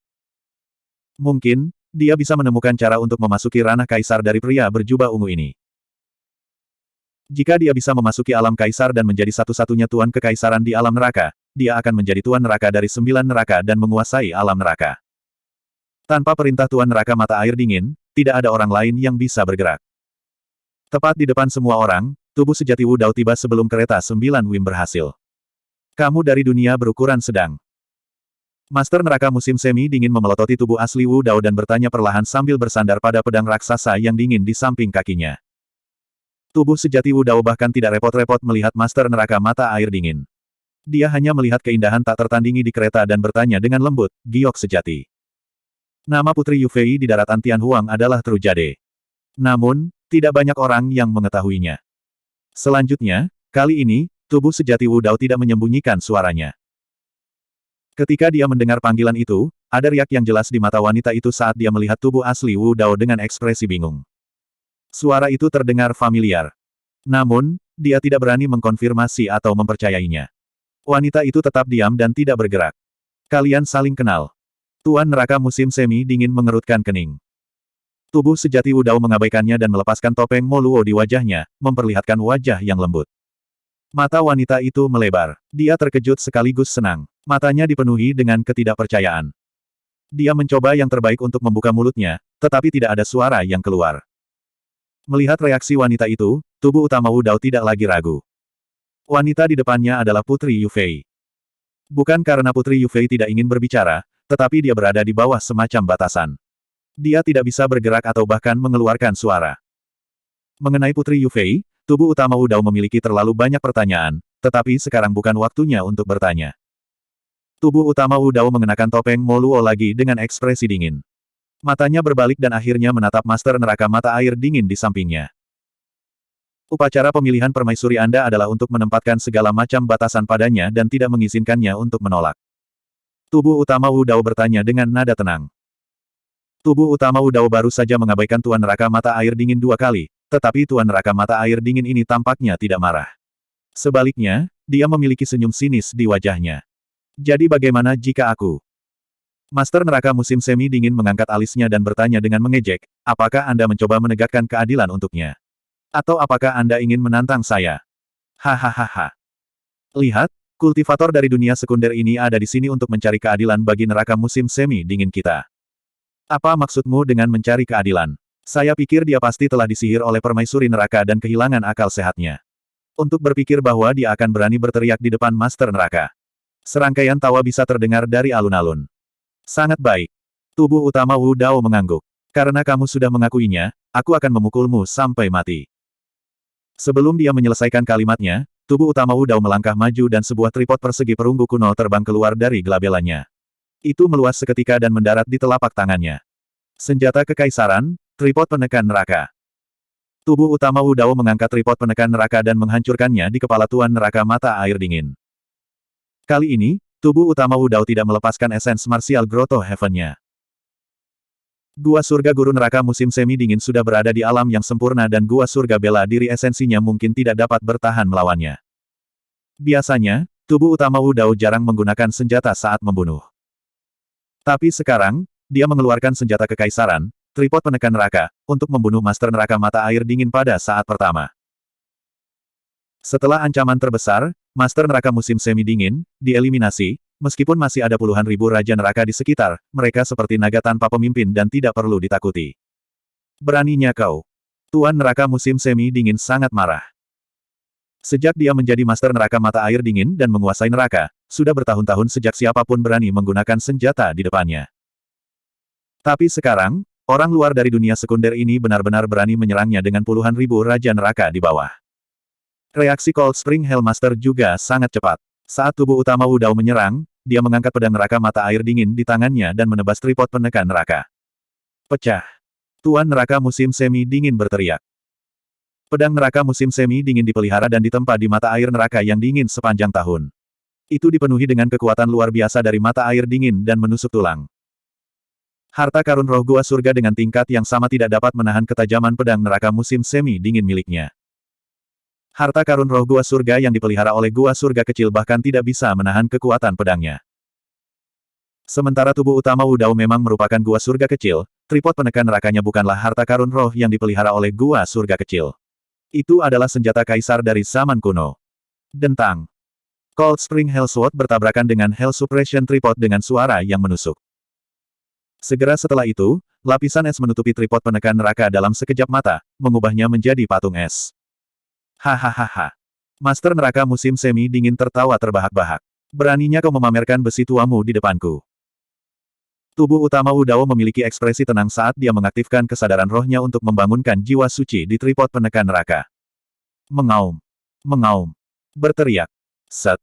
Mungkin, dia bisa menemukan cara untuk memasuki ranah kaisar dari pria berjubah ungu ini. Jika dia bisa memasuki alam kaisar dan menjadi satu-satunya tuan kekaisaran di alam neraka, dia akan menjadi tuan neraka dari 9 neraka dan menguasai alam neraka. Tanpa perintah tuan neraka mata air dingin, tidak ada orang lain yang bisa bergerak. Tepat di depan semua orang, tubuh sejati Wu Dao tiba sebelum kereta 9 Wim berhasil. Kamu dari dunia berukuran sedang. Master neraka musim semi dingin memelototi tubuh asli Wu Dao dan bertanya perlahan sambil bersandar pada pedang raksasa yang dingin di samping kakinya. Tubuh sejati Wu Dao bahkan tidak repot-repot melihat master neraka mata air dingin. Dia hanya melihat keindahan tak tertandingi di kereta dan bertanya dengan lembut, "Giok sejati." Nama putri Yufei di daratan Tianhuang adalah Trujade. Namun, tidak banyak orang yang mengetahuinya. Selanjutnya, kali ini, tubuh sejati Wu Dao tidak menyembunyikan suaranya. Ketika dia mendengar panggilan itu, ada riak yang jelas di mata wanita itu saat dia melihat tubuh asli Wu Dao dengan ekspresi bingung. Suara itu terdengar familiar. Namun, dia tidak berani mengkonfirmasi atau mempercayainya. Wanita itu tetap diam dan tidak bergerak. Kalian saling kenal. Tuan neraka musim semi dingin mengerutkan kening. Tubuh sejati Wu Dao mengabaikannya dan melepaskan topeng Mo Luo di wajahnya, memperlihatkan wajah yang lembut. Mata wanita itu melebar. Dia terkejut sekaligus senang. Matanya dipenuhi dengan ketidakpercayaan. Dia mencoba yang terbaik untuk membuka mulutnya, tetapi tidak ada suara yang keluar. Melihat reaksi wanita itu, tubuh utama Wu Dao tidak lagi ragu. Wanita di depannya adalah Putri Yufei. Bukan karena Putri Yufei tidak ingin berbicara, tetapi dia berada di bawah semacam batasan. Dia tidak bisa bergerak atau bahkan mengeluarkan suara. Mengenai Putri Yufei, tubuh utama Wu Dao memiliki terlalu banyak pertanyaan, tetapi sekarang bukan waktunya untuk bertanya. Tubuh utama Wu Dao mengenakan topeng Mo Luo lagi dengan ekspresi dingin. Matanya berbalik dan akhirnya menatap master neraka mata air dingin di sampingnya. Upacara pemilihan permaisuri Anda adalah untuk menempatkan segala macam batasan padanya dan tidak mengizinkannya untuk menolak. Tubuh utama Wu Dao bertanya dengan nada tenang. Tubuh utama Wu Dao baru saja mengabaikan tuan neraka mata air dingin 2 kali, tetapi tuan neraka mata air dingin ini tampaknya tidak marah. Sebaliknya, dia memiliki senyum sinis di wajahnya. Jadi bagaimana jika aku? Master neraka musim semi dingin mengangkat alisnya dan bertanya dengan mengejek, apakah Anda mencoba menegakkan keadilan untuknya? Atau apakah Anda ingin menantang saya? Hahaha. Lihat, kultivator dari dunia sekunder ini ada di sini untuk mencari keadilan bagi neraka musim semi dingin kita. Apa maksudmu dengan mencari keadilan? Saya pikir dia pasti telah disihir oleh permaisuri neraka dan kehilangan akal sehatnya. Untuk berpikir bahwa dia akan berani berteriak di depan master neraka. Serangkaian tawa bisa terdengar dari alun-alun. Sangat baik. Tubuh utama Wu Dao mengangguk. Karena kamu sudah mengakuinya, aku akan memukulmu sampai mati. Sebelum dia menyelesaikan kalimatnya, tubuh utama Wu Dao melangkah maju dan sebuah tripod persegi perunggu kuno terbang keluar dari gelabelannya. Itu meluas seketika dan mendarat di telapak tangannya. Senjata kekaisaran, tripod penekan neraka. Tubuh utama Wu Dao mengangkat tripod penekan neraka dan menghancurkannya di kepala tuan neraka mata air dingin. Kali ini, tubuh utama Wu Dao tidak melepaskan esens martial Grotto Heaven-nya. Gua surga guru neraka musim semi dingin sudah berada di alam yang sempurna dan gua surga bela diri esensinya mungkin tidak dapat bertahan melawannya. Biasanya, tubuh utama Wu Dao jarang menggunakan senjata saat membunuh. Tapi sekarang, dia mengeluarkan senjata kekaisaran, tripod penekan neraka, untuk membunuh master neraka mata air dingin pada saat pertama. Setelah ancaman terbesar, master neraka musim semi dingin, dieliminasi, meskipun masih ada puluhan ribu raja neraka di sekitar, mereka seperti naga tanpa pemimpin dan tidak perlu ditakuti. Beraninya kau. Tuan neraka musim semi dingin sangat marah. Sejak dia menjadi master neraka mata air dingin dan menguasai neraka, sudah bertahun-tahun sejak siapapun berani menggunakan senjata di depannya. Tapi sekarang, orang luar dari dunia sekunder ini benar-benar berani menyerangnya dengan puluhan ribu raja neraka di bawah. Reaksi Cold Spring Hellmaster juga sangat cepat. Saat tubuh utama Wu Dao menyerang, dia mengangkat pedang neraka mata air dingin di tangannya dan menebas tripod penekan neraka. Pecah. Tuan neraka musim semi dingin berteriak. Pedang neraka musim semi dingin dipelihara dan ditempa di mata air neraka yang dingin sepanjang tahun. Itu dipenuhi dengan kekuatan luar biasa dari mata air dingin dan menusuk tulang. Harta karun roh gua surga dengan tingkat yang sama tidak dapat menahan ketajaman pedang neraka musim semi dingin miliknya. Harta karun roh gua surga yang dipelihara oleh gua surga kecil bahkan tidak bisa menahan kekuatan pedangnya. Sementara tubuh utama Wu Dao memang merupakan gua surga kecil, tripod penekan nerakanya bukanlah harta karun roh yang dipelihara oleh gua surga kecil. Itu adalah senjata kaisar dari zaman kuno. Dentang. Cold Spring Hell Sword bertabrakan dengan Hell Suppression Tripod dengan suara yang menusuk. Segera setelah itu, lapisan es menutupi tripod penekan neraka dalam sekejap mata, mengubahnya menjadi patung es. Hahaha. Master neraka musim semi dingin tertawa terbahak-bahak. Beraninya kau memamerkan besi tuamu di depanku. Tubuh utama Wu Dao memiliki ekspresi tenang saat dia mengaktifkan kesadaran rohnya untuk membangunkan jiwa suci di tripod penekan neraka. Mengaum. Mengaum. Berteriak. Set.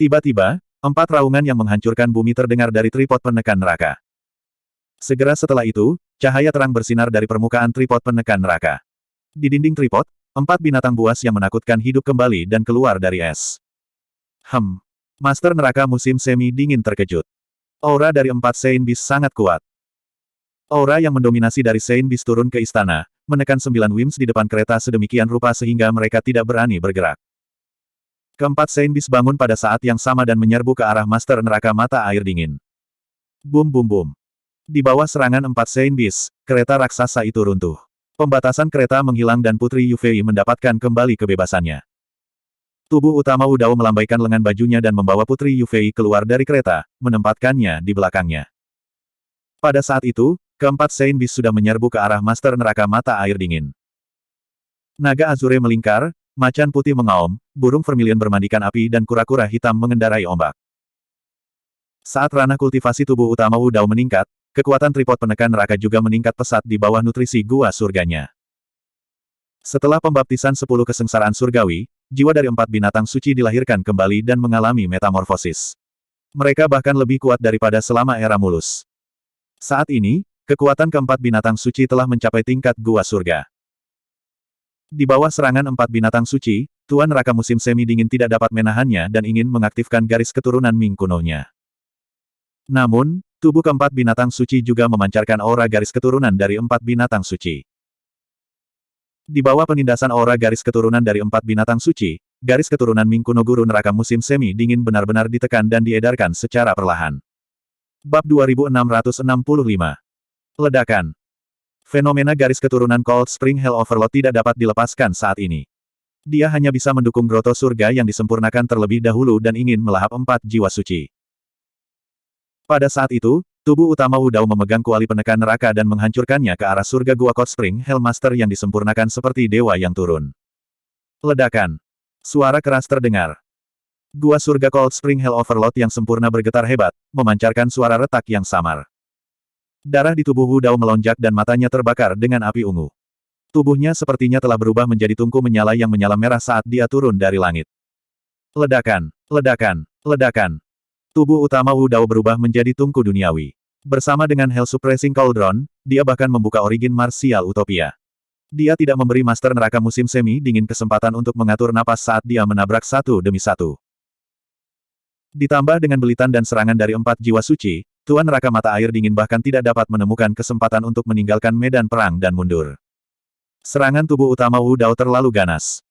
Tiba-tiba, 4 raungan yang menghancurkan bumi terdengar dari tripod penekan neraka. Segera setelah itu, cahaya terang bersinar dari permukaan tripod penekan neraka. Di dinding tripod, 4 binatang buas yang menakutkan hidup kembali dan keluar dari es. Master neraka musim semi dingin terkejut. Aura dari 4 Saint Beast sangat kuat. Aura yang mendominasi dari Saint Beast turun ke istana, menekan 9 Wims di depan kereta sedemikian rupa sehingga mereka tidak berani bergerak. Keempat Saint Beast bangun pada saat yang sama dan menyerbu ke arah Master neraka mata air dingin. Bum bum bum. Di bawah serangan 4 Saint Beast, kereta raksasa itu runtuh. Pembatasan kereta menghilang dan Putri Yufei mendapatkan kembali kebebasannya. Tubuh utama Wu Dao melambaikan lengan bajunya dan membawa Putri Yufei keluar dari kereta, menempatkannya di belakangnya. Pada saat itu, keempat Saint Beast sudah menyerbu ke arah Master neraka mata air dingin. Naga Azure melingkar, macan putih mengaum, burung vermilion bermandikan api dan kura-kura hitam mengendarai ombak. Saat ranah kultivasi tubuh utama Wu Dao meningkat, kekuatan tripod penekan neraka juga meningkat pesat di bawah nutrisi gua surganya. Setelah pembaptisan 10 kesengsaraan surgawi, jiwa dari 4 binatang suci dilahirkan kembali dan mengalami metamorfosis. Mereka bahkan lebih kuat daripada selama era mulus. Saat ini, kekuatan keempat binatang suci telah mencapai tingkat gua surga. Di bawah serangan 4 binatang suci, Tuan Neraka musim semi dingin tidak dapat menahannya dan ingin mengaktifkan garis keturunan Ming kunonya. Namun, tubuh keempat binatang suci juga memancarkan aura garis keturunan dari 4 binatang suci. Di bawah penindasan aura garis keturunan dari 4 binatang suci, garis keturunan Ming kuno guru neraka musim semi dingin benar-benar ditekan dan diedarkan secara perlahan. Bab 2665. Ledakan. Fenomena garis keturunan Cold Spring Hell Overload tidak dapat dilepaskan saat ini. Dia hanya bisa mendukung groto surga yang disempurnakan terlebih dahulu dan ingin melahap 4 jiwa suci. Pada saat itu, tubuh utama Wu Dao memegang kuali penekan neraka dan menghancurkannya ke arah surga gua Cold Spring Hell Master yang disempurnakan seperti dewa yang turun. Ledakan. Suara keras terdengar. Gua surga Cold Spring Hell Overload yang sempurna bergetar hebat, memancarkan suara retak yang samar. Darah di tubuh Wu Dao melonjak dan matanya terbakar dengan api ungu. Tubuhnya sepertinya telah berubah menjadi tungku menyala yang menyala merah saat dia turun dari langit. Ledakan, ledakan, ledakan. Tubuh utama Wu Dao berubah menjadi tungku duniawi. Bersama dengan Hell Suppressing Cauldron, dia bahkan membuka origin martial Utopia. Dia tidak memberi Master Neraka musim semi dingin kesempatan untuk mengatur napas saat dia menabrak satu demi satu. Ditambah dengan belitan dan serangan dari 4 jiwa suci, Tuan Neraka mata air dingin bahkan tidak dapat menemukan kesempatan untuk meninggalkan medan perang dan mundur. Serangan tubuh utama Wu Dao terlalu ganas.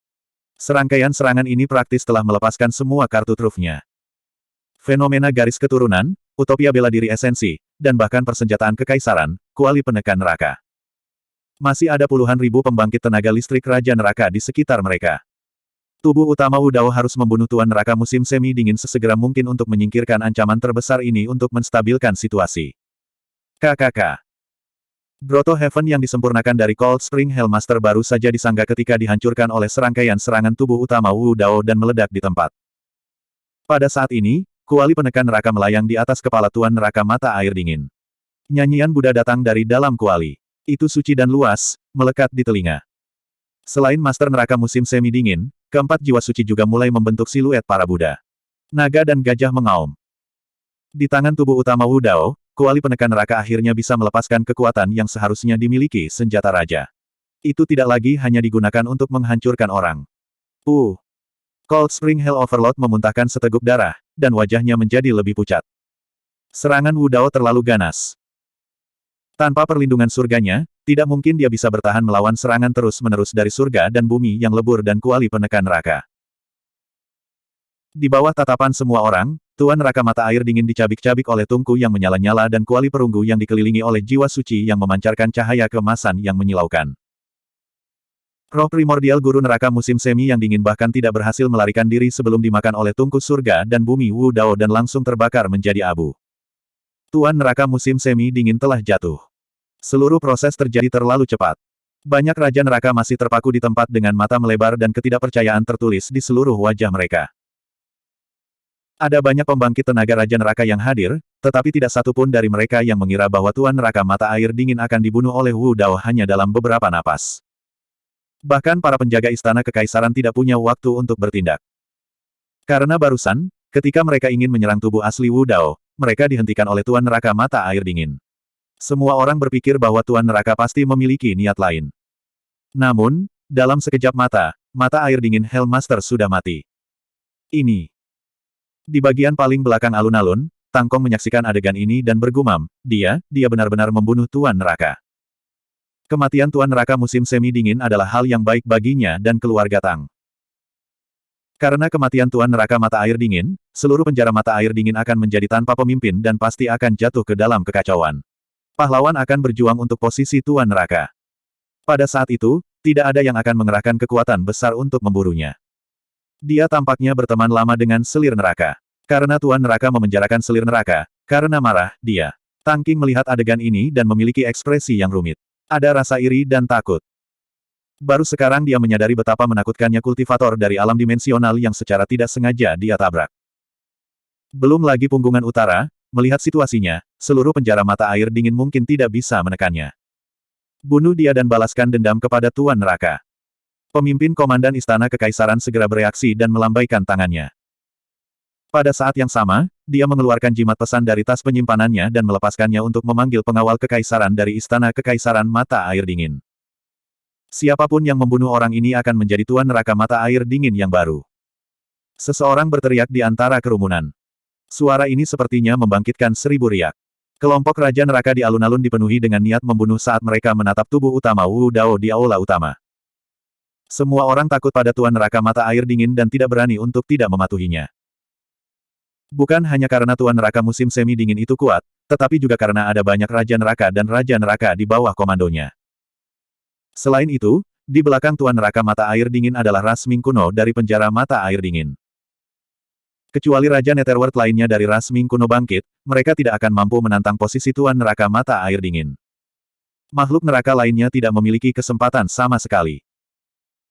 Serangkaian serangan ini praktis telah melepaskan semua kartu trufnya. Fenomena garis keturunan, utopia bela diri esensi, dan bahkan persenjataan kekaisaran, kuali penekan neraka. Masih ada puluhan ribu pembangkit tenaga listrik Raja Neraka di sekitar mereka. Tubuh utama Wu Dao harus membunuh Tuan Neraka musim semi dingin sesegera mungkin untuk menyingkirkan ancaman terbesar ini untuk menstabilkan situasi. KKK. Grotto Heaven yang disempurnakan dari Cold Spring Hell Master baru saja disangga ketika dihancurkan oleh serangkaian serangan tubuh utama Wu Dao dan meledak di tempat. Pada saat ini, kuali penekan neraka melayang di atas kepala Tuan Neraka mata air dingin. Nyanyian Buddha datang dari dalam kuali. Itu suci dan luas, melekat di telinga. Selain Master Neraka musim semi dingin, keempat jiwa suci juga mulai membentuk siluet para Buddha. Naga dan gajah mengaum. Di tangan tubuh utama Wu Dao, kuali penekan neraka akhirnya bisa melepaskan kekuatan yang seharusnya dimiliki senjata raja. Itu tidak lagi hanya digunakan untuk menghancurkan orang. Cold Spring Hell Overload memuntahkan seteguk darah, dan wajahnya menjadi lebih pucat. Serangan Wu Dao terlalu ganas. Tanpa perlindungan surganya, tidak mungkin dia bisa bertahan melawan serangan terus-menerus dari surga dan bumi yang lebur dan kuali penekan neraka. Di bawah tatapan semua orang, Tuan Neraka Mata Air Dingin dicabik-cabik oleh tungku yang menyala-nyala dan kuali perunggu yang dikelilingi oleh jiwa suci yang memancarkan cahaya keemasan yang menyilaukan. Roh primordial guru neraka musim semi yang dingin bahkan tidak berhasil melarikan diri sebelum dimakan oleh tungku surga dan bumi Wu Dao dan langsung terbakar menjadi abu. Tuan Neraka musim semi dingin telah jatuh. Seluruh proses terjadi terlalu cepat. Banyak raja neraka masih terpaku di tempat dengan mata melebar dan ketidakpercayaan tertulis di seluruh wajah mereka. Ada banyak pembangkit tenaga Raja Neraka yang hadir, tetapi tidak satu pun dari mereka yang mengira bahwa Tuan Neraka Mata Air Dingin akan dibunuh oleh Wu Dao hanya dalam beberapa napas. Bahkan para penjaga Istana Kekaisaran tidak punya waktu untuk bertindak. Karena barusan, ketika mereka ingin menyerang tubuh asli Wu Dao, mereka dihentikan oleh Tuan Neraka Mata Air Dingin. Semua orang berpikir bahwa Tuan Neraka pasti memiliki niat lain. Namun, dalam sekejap mata, mata air dingin Hellmaster sudah mati. Di bagian paling belakang alun-alun, Tang Kong menyaksikan adegan ini dan bergumam, dia benar-benar membunuh Tuan Neraka. Kematian Tuan Neraka musim semi dingin adalah hal yang baik baginya dan keluarga Tang. Karena kematian Tuan Neraka Mata Air Dingin, seluruh penjara mata air dingin akan menjadi tanpa pemimpin dan pasti akan jatuh ke dalam kekacauan. Pahlawan akan berjuang untuk posisi Tuan Neraka. Pada saat itu, tidak ada yang akan mengerahkan kekuatan besar untuk memburunya. Dia tampaknya berteman lama dengan selir neraka. Karena Tuan Neraka memenjarakan selir neraka, karena marah, dia. Tang Qing melihat adegan ini dan memiliki ekspresi yang rumit. Ada rasa iri dan takut. Baru sekarang dia menyadari betapa menakutkannya kultivator dari alam dimensional yang secara tidak sengaja dia tabrak. Belum lagi Punggungan Utara, melihat situasinya, seluruh penjara mata air dingin mungkin tidak bisa menekannya. Bunuh dia dan balaskan dendam kepada Tuan Neraka. Pemimpin Komandan Istana Kekaisaran segera bereaksi dan melambaikan tangannya. Pada saat yang sama, dia mengeluarkan jimat pesan dari tas penyimpanannya dan melepaskannya untuk memanggil pengawal kekaisaran dari Istana Kekaisaran Mata Air Dingin. Siapapun yang membunuh orang ini akan menjadi Tuan Neraka Mata Air Dingin yang baru. Seseorang berteriak di antara kerumunan. Suara ini sepertinya membangkitkan 1000 riak. Kelompok Raja Neraka di alun-alun dipenuhi dengan niat membunuh saat mereka menatap tubuh utama Wu Dao di aula utama. Semua orang takut pada Tuan Neraka Mata Air Dingin dan tidak berani untuk tidak mematuhinya. Bukan hanya karena Tuan Neraka musim semi dingin itu kuat, tetapi juga karena ada banyak Raja Neraka dan Raja Neraka di bawah komandonya. Selain itu, di belakang Tuan Neraka Mata Air Dingin adalah ras Ming kuno dari penjara Mata Air Dingin. Kecuali Raja Netherworld lainnya dari ras Ming kuno bangkit, mereka tidak akan mampu menantang posisi Tuan Neraka Mata Air Dingin. Makhluk neraka lainnya tidak memiliki kesempatan sama sekali.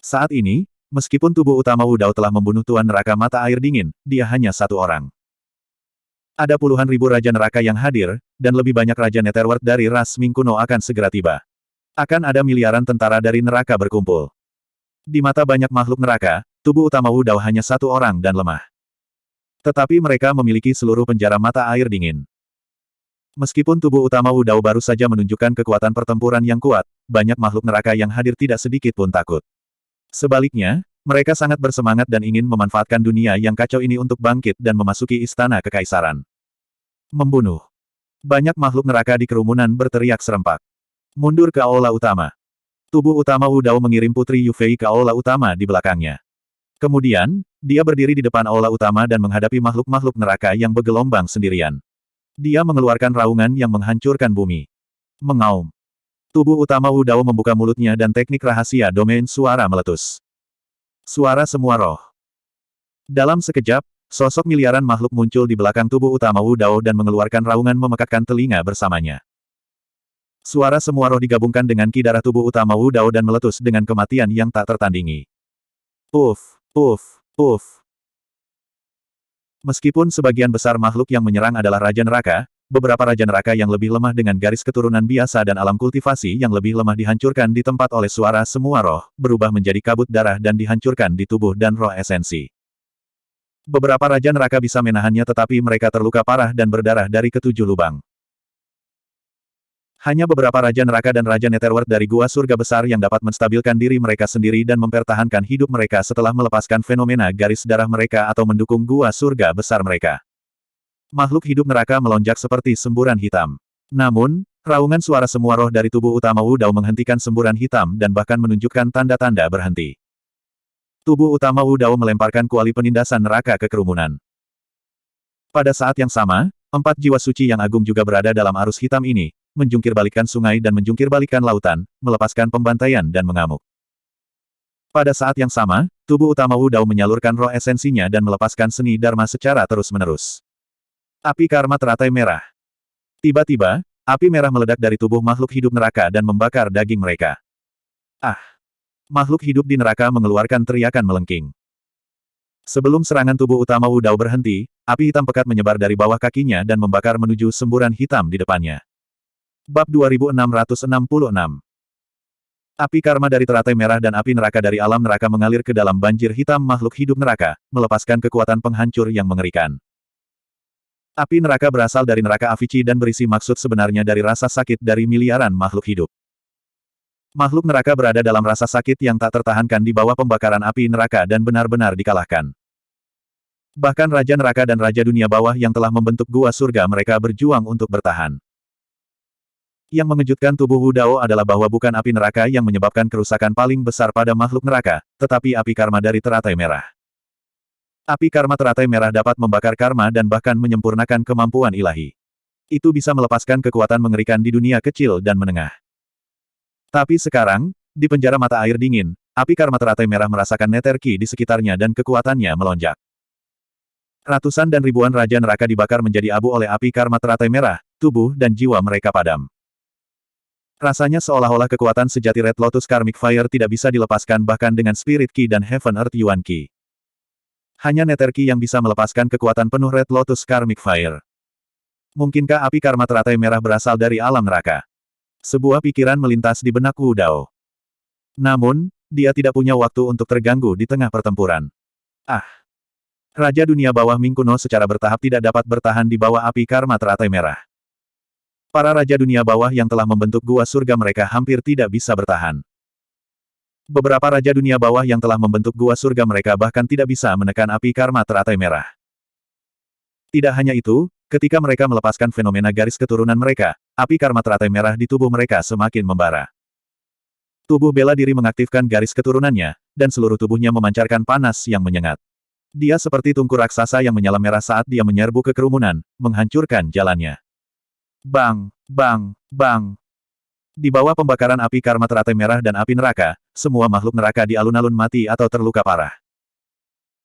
Saat ini, meskipun tubuh utama Wu Dao telah membunuh Tuan Neraka Mata Air Dingin, dia hanya satu orang. Ada puluhan ribu Raja Neraka yang hadir, dan lebih banyak Raja Netherworld dari ras Ming kuno akan segera tiba. Akan ada miliaran tentara dari neraka berkumpul. Di mata banyak makhluk neraka, tubuh utama Wu Dao hanya satu orang dan lemah. Tetapi mereka memiliki seluruh penjara mata air dingin. Meskipun tubuh utama Wu Dao baru saja menunjukkan kekuatan pertempuran yang kuat, banyak makhluk neraka yang hadir tidak sedikit pun takut. Sebaliknya, mereka sangat bersemangat dan ingin memanfaatkan dunia yang kacau ini untuk bangkit dan memasuki Istana Kekaisaran. Membunuh. Banyak makhluk neraka di kerumunan berteriak serempak. Mundur ke aula utama. Tubuh utama Wu Dao mengirim Putri Yu Fei ke aula utama di belakangnya. Kemudian, dia berdiri di depan aula utama dan menghadapi makhluk-makhluk neraka yang bergelombang sendirian. Dia mengeluarkan raungan yang menghancurkan bumi. Mengaum. Tubuh utama Wu Dao membuka mulutnya dan teknik rahasia domain suara meletus. Suara semua roh. Dalam sekejap, sosok miliaran makhluk muncul di belakang tubuh utama Wu Dao dan mengeluarkan raungan memekakkan telinga bersamanya. Suara semua roh digabungkan dengan ki darah tubuh utama Wu Dao dan meletus dengan kematian yang tak tertandingi. Puff, puff, puff. Meskipun sebagian besar makhluk yang menyerang adalah Raja Neraka, beberapa Raja Neraka yang lebih lemah dengan garis keturunan biasa dan alam kultivasi yang lebih lemah dihancurkan di tempat oleh suara semua roh, berubah menjadi kabut darah dan dihancurkan di tubuh dan roh esensi. Beberapa Raja Neraka bisa menahannya tetapi mereka terluka parah dan berdarah dari ketujuh lubang. Hanya beberapa Raja Neraka dan Raja Netherworld dari Gua Surga Besar yang dapat menstabilkan diri mereka sendiri dan mempertahankan hidup mereka setelah melepaskan fenomena garis darah mereka atau mendukung Gua Surga Besar mereka. Makhluk hidup neraka melonjak seperti semburan hitam. Namun, raungan suara semua roh dari tubuh utama Wu Dao menghentikan semburan hitam dan bahkan menunjukkan tanda-tanda berhenti. Tubuh utama Wu Dao melemparkan kuali penindasan neraka ke kerumunan. Pada saat yang sama, 4 jiwa suci yang agung juga berada dalam arus hitam ini, menjungkirbalikkan sungai dan menjungkirbalikkan lautan, melepaskan pembantaian dan mengamuk. Pada saat yang sama, tubuh utama Wu Dao menyalurkan roh esensinya dan melepaskan seni Dharma secara terus-menerus. Api karma teratai merah. Tiba-tiba, api merah meledak dari tubuh makhluk hidup neraka dan membakar daging mereka. Ah! Makhluk hidup di neraka mengeluarkan teriakan melengking. Sebelum serangan tubuh utama Wu Dao berhenti, api hitam pekat menyebar dari bawah kakinya dan membakar menuju semburan hitam di depannya. Bab 2666. Api karma dari teratai merah dan api neraka dari alam neraka mengalir ke dalam banjir hitam makhluk hidup neraka, melepaskan kekuatan penghancur yang mengerikan. Api neraka berasal dari neraka Avici dan berisi maksud sebenarnya dari rasa sakit dari miliaran makhluk hidup. Makhluk neraka berada dalam rasa sakit yang tak tertahankan di bawah pembakaran api neraka dan benar-benar dikalahkan. Bahkan Raja Neraka dan Raja Dunia Bawah yang telah membentuk gua surga mereka berjuang untuk bertahan. Yang mengejutkan tubuh Wu Dao adalah bahwa bukan api neraka yang menyebabkan kerusakan paling besar pada makhluk neraka, tetapi api karma dari teratai merah. Api karma teratai merah dapat membakar karma dan bahkan menyempurnakan kemampuan ilahi. Itu bisa melepaskan kekuatan mengerikan di dunia kecil dan menengah. Tapi sekarang, di penjara mata air dingin, api karma teratai merah merasakan Netherki di sekitarnya dan kekuatannya melonjak. Ratusan dan ribuan Raja Neraka dibakar menjadi abu oleh api karma teratai merah, tubuh dan jiwa mereka padam. Rasanya seolah-olah kekuatan sejati Red Lotus Karmic Fire tidak bisa dilepaskan bahkan dengan Spirit Ki dan Heaven Earth Yuan Ki. Hanya Netherki yang bisa melepaskan kekuatan penuh Red Lotus Karmic Fire. Mungkinkah api karma teratai merah berasal dari alam neraka? Sebuah pikiran melintas di benak Wu Dao. Namun, dia tidak punya waktu untuk terganggu di tengah pertempuran. Ah! Raja Dunia Bawah Ming Kuno secara bertahap tidak dapat bertahan di bawah api karma teratai merah. Para Raja Dunia Bawah yang telah membentuk gua surga mereka hampir tidak bisa bertahan. Beberapa Raja Dunia Bawah yang telah membentuk gua surga mereka bahkan tidak bisa menekan api karma teratai merah. Tidak hanya itu, ketika mereka melepaskan fenomena garis keturunan mereka, api karma teratai merah di tubuh mereka semakin membara. Tubuh bela diri mengaktifkan garis keturunannya, dan seluruh tubuhnya memancarkan panas yang menyengat. Dia seperti tungku raksasa yang menyala merah saat dia menyerbu ke kerumunan, menghancurkan jalannya. Bang! Bang! Bang! Di bawah pembakaran api karma teratai merah dan api neraka, semua makhluk neraka di alun-alun mati atau terluka parah.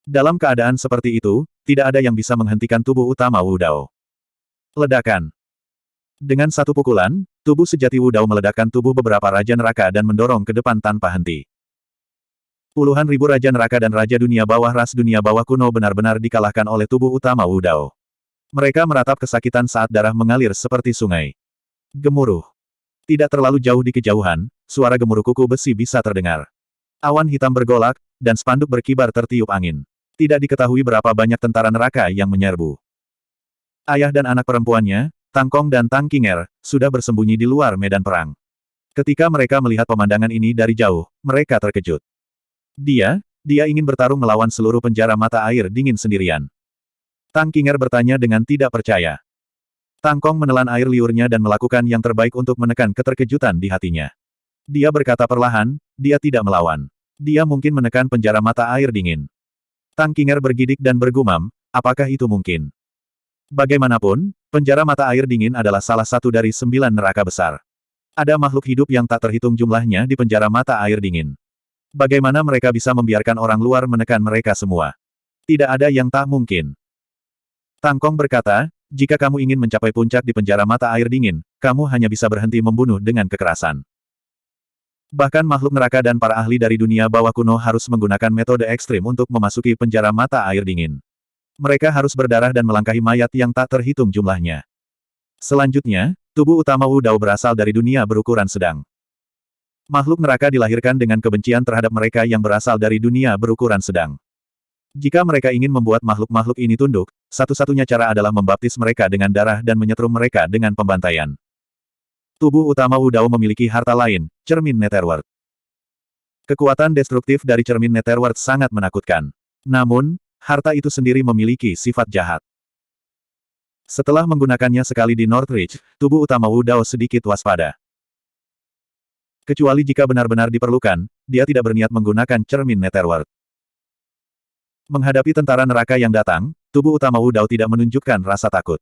Dalam keadaan seperti itu, tidak ada yang bisa menghentikan tubuh utama Wu Dao. Ledakan. Dengan satu pukulan, tubuh sejati Wu Dao meledakkan tubuh beberapa Raja Neraka dan mendorong ke depan tanpa henti. Puluhan ribu Raja Neraka dan Raja Dunia Bawah ras Dunia Bawah kuno benar-benar dikalahkan oleh tubuh utama Wu Dao. Mereka meratap kesakitan saat darah mengalir seperti sungai. Gemuruh. Tidak terlalu jauh di kejauhan, suara gemuruh kuku besi bisa terdengar. Awan hitam bergolak, dan spanduk berkibar tertiup angin. Tidak diketahui berapa banyak tentara neraka yang menyerbu. Ayah dan anak perempuannya, Tang Kong dan Tang Qinger, sudah bersembunyi di luar medan perang. Ketika mereka melihat pemandangan ini dari jauh, mereka terkejut. Dia ingin bertarung melawan seluruh penjara mata air dingin sendirian. Tang Qinger bertanya dengan tidak percaya. Tang Kong menelan air liurnya dan melakukan yang terbaik untuk menekan keterkejutan di hatinya. Dia berkata perlahan, dia tidak melawan. Dia mungkin menekan penjara mata air dingin. Tang Qinger bergidik dan bergumam, apakah itu mungkin? Bagaimanapun, penjara mata air dingin adalah salah satu dari 9 neraka besar. Ada makhluk hidup yang tak terhitung jumlahnya di penjara mata air dingin. Bagaimana mereka bisa membiarkan orang luar menekan mereka semua? Tidak ada yang tak mungkin. Tang Kong berkata, jika kamu ingin mencapai puncak di penjara mata air dingin, kamu hanya bisa berhenti membunuh dengan kekerasan. Bahkan makhluk neraka dan para ahli dari dunia bawah kuno harus menggunakan metode ekstrim untuk memasuki penjara mata air dingin. Mereka harus berdarah dan melangkahi mayat yang tak terhitung jumlahnya. Selanjutnya, tubuh utama Wu Dao berasal dari dunia berukuran sedang. Makhluk neraka dilahirkan dengan kebencian terhadap mereka yang berasal dari dunia berukuran sedang. Jika mereka ingin membuat makhluk-makhluk ini tunduk, satu-satunya cara adalah membaptis mereka dengan darah dan menyetrum mereka dengan pembantaian. Tubuh utama Wu Dao memiliki harta lain, cermin Netherworld. Kekuatan destruktif dari cermin Netherworld sangat menakutkan. Namun, harta itu sendiri memiliki sifat jahat. Setelah menggunakannya sekali di Northridge, tubuh utama Wu Dao sedikit waspada. Kecuali jika benar-benar diperlukan, dia tidak berniat menggunakan cermin Netherworld. Menghadapi tentara neraka yang datang, tubuh utama Wu Dao tidak menunjukkan rasa takut.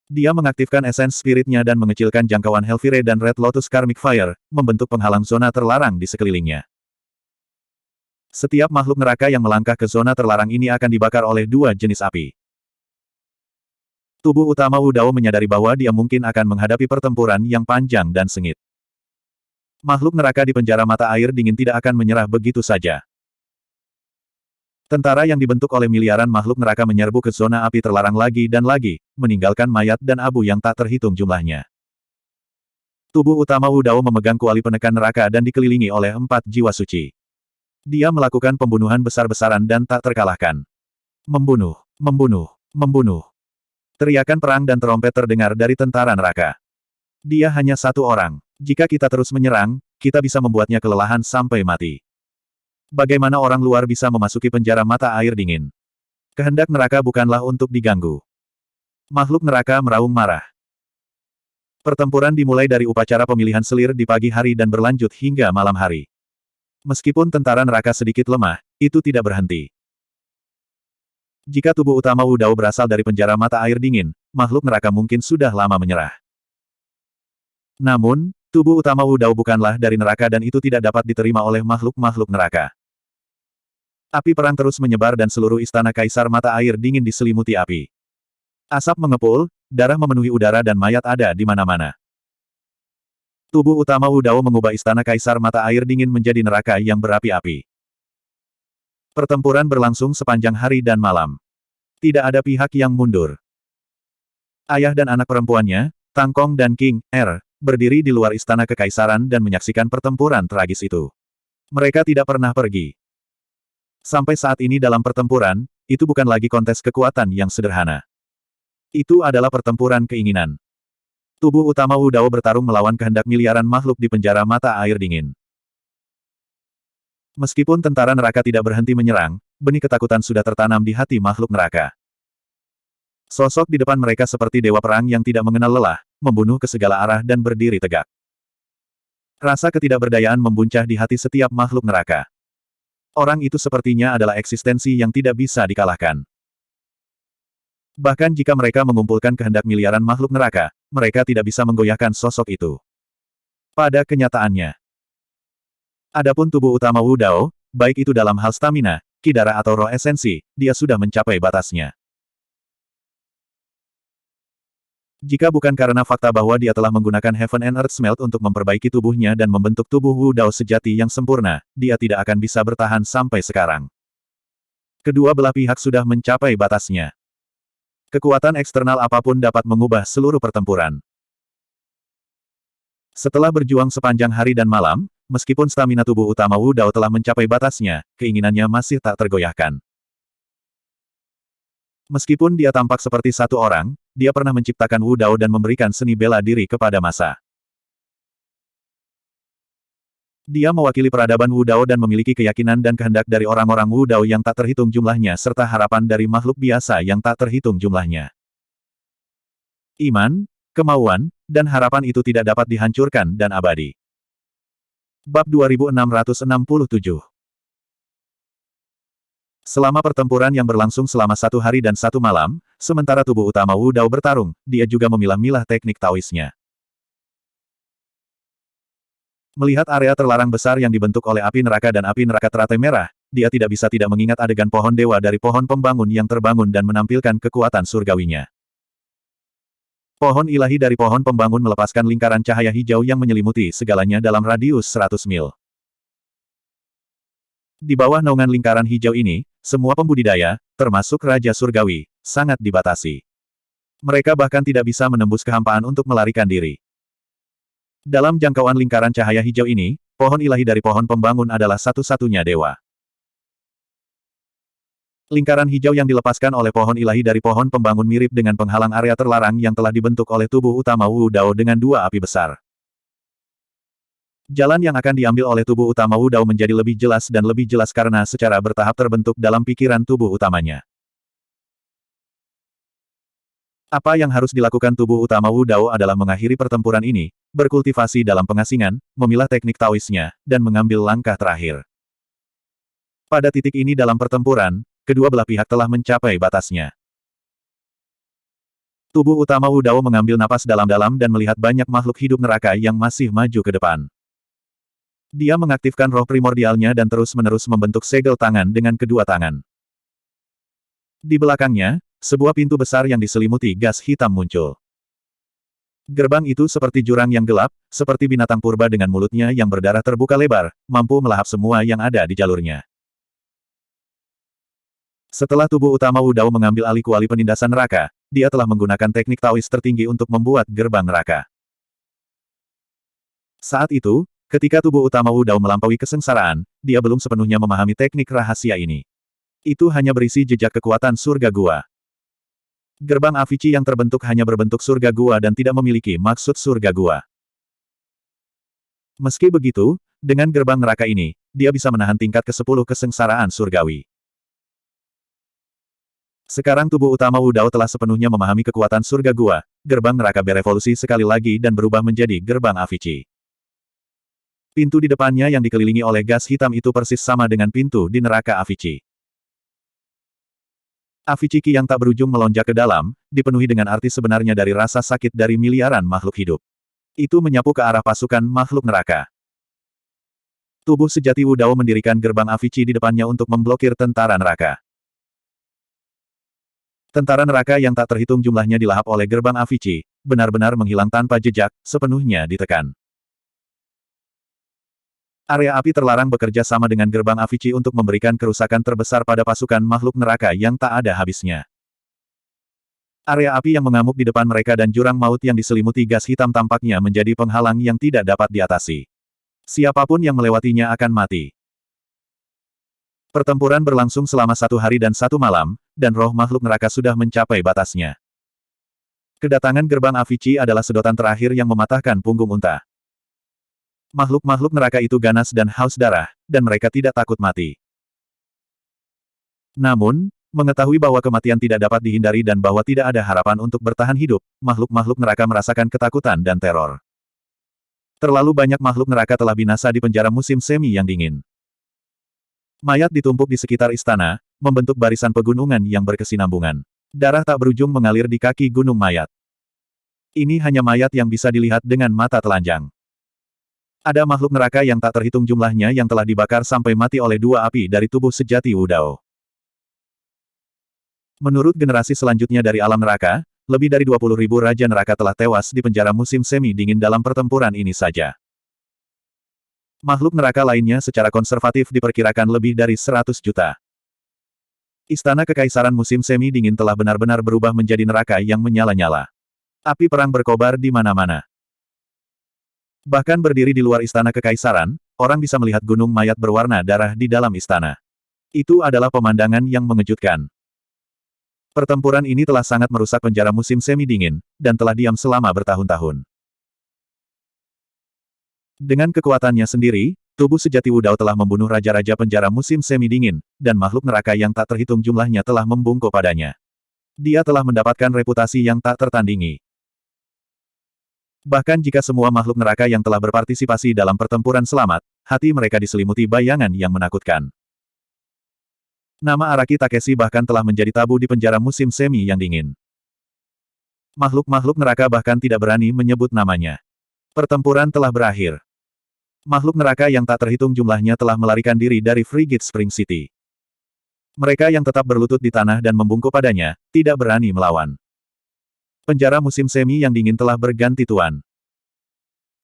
Dia mengaktifkan esens spiritnya dan mengecilkan jangkauan Hellfire dan Red Lotus Karmic Fire, membentuk penghalang zona terlarang di sekelilingnya. Setiap makhluk neraka yang melangkah ke zona terlarang ini akan dibakar oleh dua jenis api. Tubuh utama Wu Dao menyadari bahwa dia mungkin akan menghadapi pertempuran yang panjang dan sengit. Makhluk neraka di penjara mata air dingin tidak akan menyerah begitu saja. Tentara yang dibentuk oleh miliaran makhluk neraka menyerbu ke zona api terlarang lagi dan lagi, meninggalkan mayat dan abu yang tak terhitung jumlahnya. Tubuh utama Wu Dao memegang kuali penekan neraka dan dikelilingi oleh 4 jiwa suci. Dia melakukan pembunuhan besar-besaran dan tak terkalahkan. Membunuh, membunuh, membunuh. Teriakan perang dan terompet terdengar dari tentara neraka. Dia hanya satu orang. Jika kita terus menyerang, kita bisa membuatnya kelelahan sampai mati. Bagaimana orang luar bisa memasuki penjara mata air dingin? Kehendak neraka bukanlah untuk diganggu. Makhluk neraka meraung marah. Pertempuran dimulai dari upacara pemilihan selir di pagi hari dan berlanjut hingga malam hari. Meskipun tentara neraka sedikit lemah, itu tidak berhenti. Jika tubuh utama Wu Dao berasal dari penjara mata air dingin, makhluk neraka mungkin sudah lama menyerah. Namun, tubuh utama Wu Dao bukanlah dari neraka dan itu tidak dapat diterima oleh makhluk-makhluk neraka. Api perang terus menyebar dan seluruh istana kaisar mata air dingin diselimuti api. Asap mengepul, darah memenuhi udara dan mayat ada di mana-mana. Tubuh utama Wu Dao mengubah istana kaisar mata air dingin menjadi neraka yang berapi-api. Pertempuran berlangsung sepanjang hari dan malam. Tidak ada pihak yang mundur. Ayah dan anak perempuannya, Tang Kong dan King Er, berdiri di luar istana kekaisaran dan menyaksikan pertempuran tragis itu. Mereka tidak pernah pergi. Sampai saat ini dalam pertempuran, itu bukan lagi kontes kekuatan yang sederhana. Itu adalah pertempuran keinginan. Tubuh utama Wu Dao bertarung melawan kehendak miliaran makhluk di penjara mata air dingin. Meskipun tentara neraka tidak berhenti menyerang, benih ketakutan sudah tertanam di hati makhluk neraka. Sosok di depan mereka seperti dewa perang yang tidak mengenal lelah, membunuh ke segala arah dan berdiri tegak. Rasa ketidakberdayaan membuncah di hati setiap makhluk neraka. Orang itu sepertinya adalah eksistensi yang tidak bisa dikalahkan. Bahkan jika mereka mengumpulkan kehendak miliaran makhluk neraka, mereka tidak bisa menggoyahkan sosok itu. Pada kenyataannya, adapun tubuh utama Wu Dao, baik itu dalam hal stamina, ki darah atau roh esensi, dia sudah mencapai batasnya. Jika bukan karena fakta bahwa dia telah menggunakan Heaven and Earth Smelt untuk memperbaiki tubuhnya dan membentuk tubuh Wu Dao sejati yang sempurna, dia tidak akan bisa bertahan sampai sekarang. Kedua belah pihak sudah mencapai batasnya. Kekuatan eksternal apapun dapat mengubah seluruh pertempuran. Setelah berjuang sepanjang hari dan malam, meskipun stamina tubuh utama Wu Dao telah mencapai batasnya, keinginannya masih tak tergoyahkan. Meskipun dia tampak seperti satu orang, dia pernah menciptakan Wu Dao dan memberikan seni bela diri kepada massa. Dia mewakili peradaban Wu Dao dan memiliki keyakinan dan kehendak dari orang-orang Wu Dao yang tak terhitung jumlahnya serta harapan dari makhluk biasa yang tak terhitung jumlahnya. Iman, kemauan, dan harapan itu tidak dapat dihancurkan dan abadi. Bab 2667. Selama pertempuran yang berlangsung selama 1 hari dan 1 malam, sementara tubuh utama Wu Dao bertarung, dia juga memilah-milah teknik Taoisnya. Melihat area terlarang besar yang dibentuk oleh api neraka dan api neraka teratai merah, dia tidak bisa tidak mengingat adegan pohon dewa dari pohon pembangun yang terbangun dan menampilkan kekuatan surgawinya. Pohon ilahi dari pohon pembangun melepaskan lingkaran cahaya hijau yang menyelimuti segalanya dalam radius 100 mil. Di bawah naungan lingkaran hijau ini, semua pembudidaya, termasuk Raja Surgawi, sangat dibatasi. Mereka bahkan tidak bisa menembus kehampaan untuk melarikan diri. Dalam jangkauan lingkaran cahaya hijau ini, pohon ilahi dari pohon pembangun adalah satu-satunya dewa. Lingkaran hijau yang dilepaskan oleh pohon ilahi dari pohon pembangun mirip dengan penghalang area terlarang yang telah dibentuk oleh tubuh utama Wu Dao dengan dua api besar. Jalan yang akan diambil oleh tubuh utama Wu Dao menjadi lebih jelas dan lebih jelas karena secara bertahap terbentuk dalam pikiran tubuh utamanya. Apa yang harus dilakukan tubuh utama Wu Dao adalah mengakhiri pertempuran ini, berkultivasi dalam pengasingan, memilah teknik Taoisnya, dan mengambil langkah terakhir. Pada titik ini dalam pertempuran, kedua belah pihak telah mencapai batasnya. Tubuh utama Wu Dao mengambil napas dalam-dalam dan melihat banyak makhluk hidup neraka yang masih maju ke depan. Dia mengaktifkan roh primordialnya dan terus-menerus membentuk segel tangan dengan kedua tangan. Di belakangnya, sebuah pintu besar yang diselimuti gas hitam muncul. Gerbang itu seperti jurang yang gelap, seperti binatang purba dengan mulutnya yang berdarah terbuka lebar, mampu melahap semua yang ada di jalurnya. Setelah tubuh utama Wu Dao mengambil alih kuali penindasan neraka, dia telah menggunakan teknik Taois tertinggi untuk membuat gerbang neraka. Saat itu, ketika tubuh utama Wu Dao melampaui kesengsaraan, dia belum sepenuhnya memahami teknik rahasia ini. Itu hanya berisi jejak kekuatan surga gua. Gerbang Avicii yang terbentuk hanya berbentuk surga gua dan tidak memiliki maksud surga gua. Meski begitu, dengan gerbang neraka ini, dia bisa menahan tingkat ke-10 kesengsaraan surgawi. Sekarang tubuh utama Wu Dao telah sepenuhnya memahami kekuatan surga gua, gerbang neraka berevolusi sekali lagi dan berubah menjadi gerbang Avicii. Pintu di depannya yang dikelilingi oleh gas hitam itu persis sama dengan pintu di neraka Avicii. Avicii Qi yang tak berujung melonjak ke dalam, dipenuhi dengan arti sebenarnya dari rasa sakit dari miliaran makhluk hidup. Itu menyapu ke arah pasukan makhluk neraka. Tubuh sejati Wu Dao mendirikan gerbang Avicii di depannya untuk memblokir tentara neraka. Tentara neraka yang tak terhitung jumlahnya dilahap oleh gerbang Avicii, benar-benar menghilang tanpa jejak, sepenuhnya ditekan. Area api terlarang bekerja sama dengan gerbang Avicii untuk memberikan kerusakan terbesar pada pasukan makhluk neraka yang tak ada habisnya. Area api yang mengamuk di depan mereka dan jurang maut yang diselimuti gas hitam tampaknya menjadi penghalang yang tidak dapat diatasi. Siapapun yang melewatinya akan mati. Pertempuran berlangsung selama 1 hari dan 1 malam, dan roh makhluk neraka sudah mencapai batasnya. Kedatangan gerbang Avicii adalah sedotan terakhir yang mematahkan punggung unta. Makhluk-makhluk neraka itu ganas dan haus darah, dan mereka tidak takut mati. Namun, mengetahui bahwa kematian tidak dapat dihindari dan bahwa tidak ada harapan untuk bertahan hidup, makhluk-makhluk neraka merasakan ketakutan dan teror. Terlalu banyak makhluk neraka telah binasa di penjara musim semi yang dingin. Mayat ditumpuk di sekitar istana, membentuk barisan pegunungan yang berkesinambungan. Darah tak berujung mengalir di kaki gunung mayat. Ini hanya mayat yang bisa dilihat dengan mata telanjang. Ada makhluk neraka yang tak terhitung jumlahnya yang telah dibakar sampai mati oleh dua api dari tubuh sejati Wu Dao. Menurut generasi selanjutnya dari alam neraka, lebih dari 20.000 raja neraka telah tewas di penjara musim semi dingin dalam pertempuran ini saja. Makhluk neraka lainnya secara konservatif diperkirakan lebih dari 100 juta. Istana Kekaisaran musim semi dingin telah benar-benar berubah menjadi neraka yang menyala-nyala. Api perang berkobar di mana-mana. Bahkan berdiri di luar Istana Kekaisaran, orang bisa melihat gunung mayat berwarna darah di dalam istana. Itu adalah pemandangan yang mengejutkan. Pertempuran ini telah sangat merusak penjara musim semi dingin, dan telah diam selama bertahun-tahun. Dengan kekuatannya sendiri, tubuh sejati Wu Dao telah membunuh raja-raja penjara musim semi dingin, dan makhluk neraka yang tak terhitung jumlahnya telah membungkuk padanya. Dia telah mendapatkan reputasi yang tak tertandingi. Bahkan jika semua makhluk neraka yang telah berpartisipasi dalam pertempuran selamat, hati mereka diselimuti bayangan yang menakutkan. Nama Araki Takeshi bahkan telah menjadi tabu di penjara musim semi yang dingin. Makhluk-makhluk neraka bahkan tidak berani menyebut namanya. Pertempuran telah berakhir. Makhluk neraka yang tak terhitung jumlahnya telah melarikan diri dari Frigid Spring City. Mereka yang tetap berlutut di tanah dan membungkuk padanya, tidak berani melawan. Penjara musim semi yang dingin telah berganti tuan.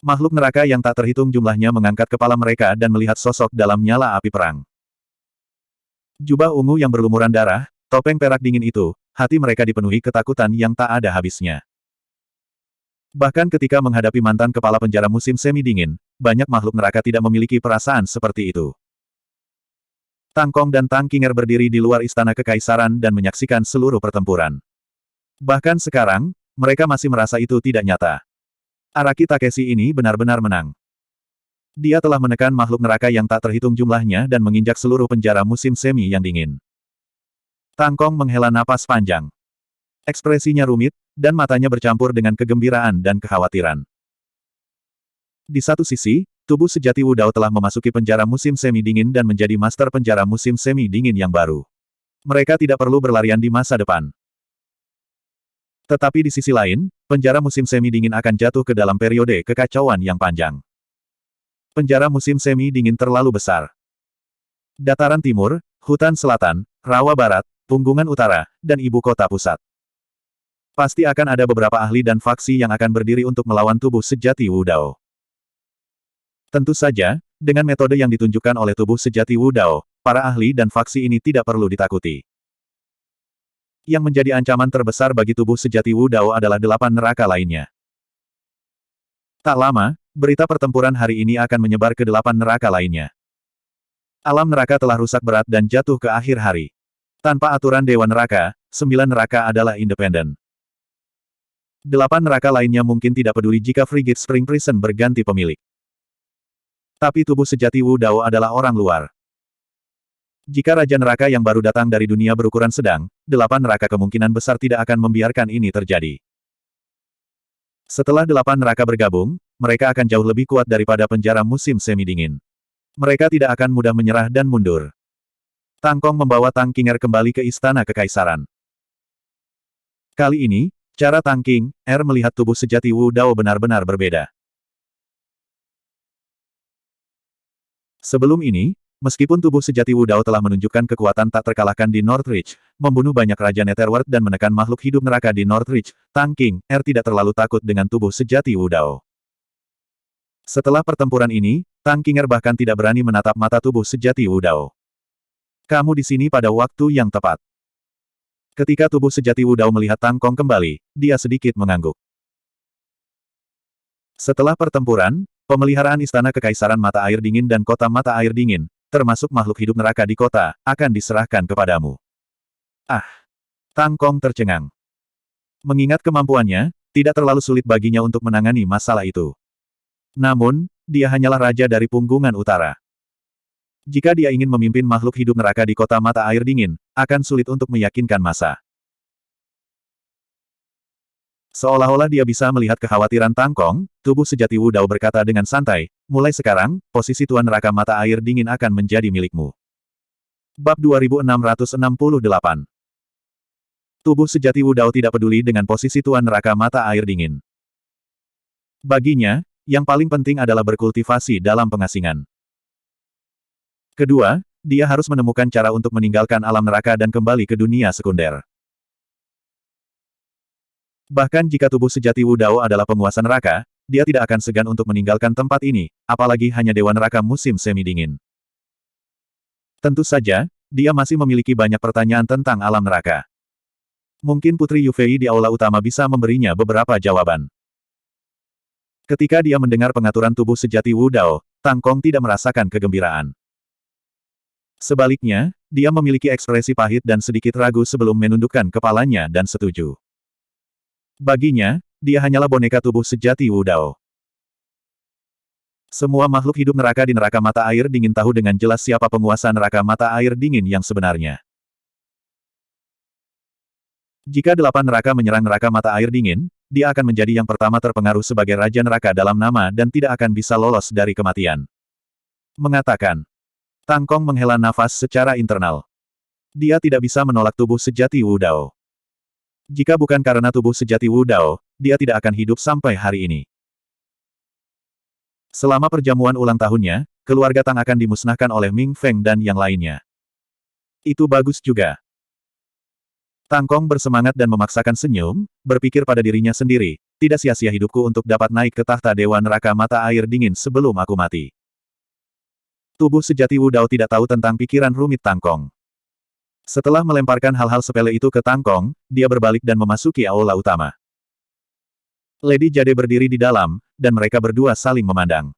Makhluk neraka yang tak terhitung jumlahnya mengangkat kepala mereka dan melihat sosok dalam nyala api perang. Jubah ungu yang berlumuran darah, topeng perak dingin itu, hati mereka dipenuhi ketakutan yang tak ada habisnya. Bahkan ketika menghadapi mantan kepala penjara musim semi dingin, banyak makhluk neraka tidak memiliki perasaan seperti itu. Tang Kong dan Tang Qinger berdiri di luar istana kekaisaran dan menyaksikan seluruh pertempuran. Bahkan sekarang, mereka masih merasa itu tidak nyata. Araki Takeshi ini benar-benar menang. Dia telah menekan makhluk neraka yang tak terhitung jumlahnya dan menginjak seluruh penjara musim semi yang dingin. Tang Kong menghela napas panjang. Ekspresinya rumit, dan matanya bercampur dengan kegembiraan dan kekhawatiran. Di satu sisi, tubuh sejati Wu Dao telah memasuki penjara musim semi dingin dan menjadi master penjara musim semi dingin yang baru. Mereka tidak perlu berlarian di masa depan. Tetapi di sisi lain, penjara musim semi dingin akan jatuh ke dalam periode kekacauan yang panjang. Penjara musim semi dingin terlalu besar. Dataran timur, hutan selatan, rawa barat, punggungan utara, dan ibu kota pusat. Pasti akan ada beberapa ahli dan faksi yang akan berdiri untuk melawan tubuh sejati Wu Dao. Tentu saja, dengan metode yang ditunjukkan oleh tubuh sejati Wu Dao, para ahli dan faksi ini tidak perlu ditakuti. Yang menjadi ancaman terbesar bagi tubuh sejati Wu Dao adalah 8 neraka lainnya. Tak lama, berita pertempuran hari ini akan menyebar ke 8 neraka lainnya. Alam neraka telah rusak berat dan jatuh ke akhir hari. Tanpa aturan Dewa Neraka, 9 neraka adalah independen. 8 neraka lainnya mungkin tidak peduli jika Frigate Spring Prison berganti pemilik. Tapi tubuh sejati Wu Dao adalah orang luar. Jika Raja Neraka yang baru datang dari dunia berukuran sedang, 8 neraka kemungkinan besar tidak akan membiarkan ini terjadi. Setelah 8 neraka bergabung, mereka akan jauh lebih kuat daripada penjara musim semi dingin. Mereka tidak akan mudah menyerah dan mundur. Tang Kong membawa Tang Qinger kembali ke istana kekaisaran. Kali ini, cara Tang Qinger melihat tubuh sejati Wu Dao benar-benar berbeda. Sebelum ini, meskipun tubuh sejati Wu Dao telah menunjukkan kekuatan tak terkalahkan di Northridge, membunuh banyak Raja Netherworld dan menekan makhluk hidup neraka di Northridge, Tang Qinger tidak terlalu takut dengan tubuh sejati Wu Dao. Setelah pertempuran ini, Tang Qinger bahkan tidak berani menatap mata tubuh sejati Wu Dao. Kamu di sini pada waktu yang tepat. Ketika tubuh sejati Wu Dao melihat Tang Kong kembali, dia sedikit mengangguk. Setelah pertempuran, pemeliharaan Istana Kekaisaran Mata Air Dingin dan Kota Mata Air Dingin, termasuk makhluk hidup neraka di kota, akan diserahkan kepadamu. Ah! Tang Kong tercengang. Mengingat kemampuannya, tidak terlalu sulit baginya untuk menangani masalah itu. Namun, dia hanyalah raja dari Punggungan Utara. Jika dia ingin memimpin makhluk hidup neraka di Kota Mata Air Dingin, akan sulit untuk meyakinkan massa. Seolah-olah dia bisa melihat kekhawatiran Tang Kong, tubuh sejati Wu Dao berkata dengan santai, mulai sekarang, posisi Tuan Neraka Mata Air Dingin akan menjadi milikmu. Bab 2668. Tubuh sejati Wu Dao tidak peduli dengan posisi Tuan Neraka Mata Air Dingin. Baginya, yang paling penting adalah berkultivasi dalam pengasingan. Kedua, dia harus menemukan cara untuk meninggalkan alam neraka dan kembali ke dunia sekunder. Bahkan jika tubuh sejati Wu Dao adalah penguasa neraka, dia tidak akan segan untuk meninggalkan tempat ini, apalagi hanya Dewa Neraka musim semi dingin. Tentu saja, dia masih memiliki banyak pertanyaan tentang alam neraka. Mungkin Putri Yufei di aula utama bisa memberinya beberapa jawaban. Ketika dia mendengar pengaturan tubuh sejati Wu Dao, Tang Kong tidak merasakan kegembiraan. Sebaliknya, dia memiliki ekspresi pahit dan sedikit ragu sebelum menundukkan kepalanya dan setuju. Baginya, dia hanyalah boneka tubuh sejati Wu Dao. Semua makhluk hidup neraka di neraka mata air dingin tahu dengan jelas siapa penguasa neraka mata air dingin yang sebenarnya. Jika 8 neraka menyerang neraka mata air dingin, dia akan menjadi yang pertama terpengaruh sebagai Raja Neraka dalam nama dan tidak akan bisa lolos dari kematian. Mengatakan. Tang Kong menghela nafas secara internal. Dia tidak bisa menolak tubuh sejati Wu Dao. Jika bukan karena tubuh sejati Wu Dao, dia tidak akan hidup sampai hari ini. Selama perjamuan ulang tahunnya, keluarga Tang akan dimusnahkan oleh Ming Feng dan yang lainnya. Itu bagus juga. Tang Kong bersemangat dan memaksakan senyum, berpikir pada dirinya sendiri, tidak sia-sia hidupku untuk dapat naik ke tahta Dewa Neraka Mata Air Dingin sebelum aku mati. Tubuh sejati Wu Dao tidak tahu tentang pikiran rumit Tang Kong. Setelah melemparkan hal-hal sepele itu ke Tang Kong, dia berbalik dan memasuki aula utama. Lady Jade berdiri di dalam, dan mereka berdua saling memandang.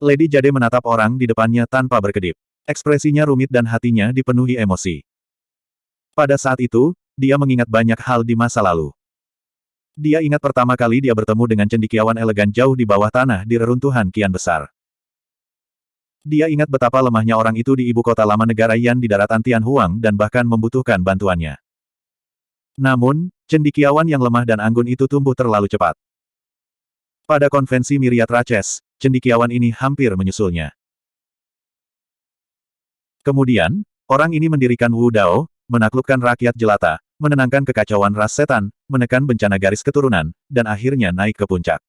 Lady Jade menatap orang di depannya tanpa berkedip. Ekspresinya rumit dan hatinya dipenuhi emosi. Pada saat itu, dia mengingat banyak hal di masa lalu. Dia ingat pertama kali dia bertemu dengan cendekiawan elegan jauh di bawah tanah di reruntuhan kian besar. Dia ingat betapa lemahnya orang itu di ibu kota lama negara Yan di daratan Tianhuang dan bahkan membutuhkan bantuannya. Namun, cendekiawan yang lemah dan anggun itu tumbuh terlalu cepat. Pada konvensi Myriad Races, cendekiawan ini hampir menyusulnya. Kemudian, orang ini mendirikan Wu Dao, menaklukkan rakyat jelata, menenangkan kekacauan ras setan, menekan bencana garis keturunan, dan akhirnya naik ke puncak.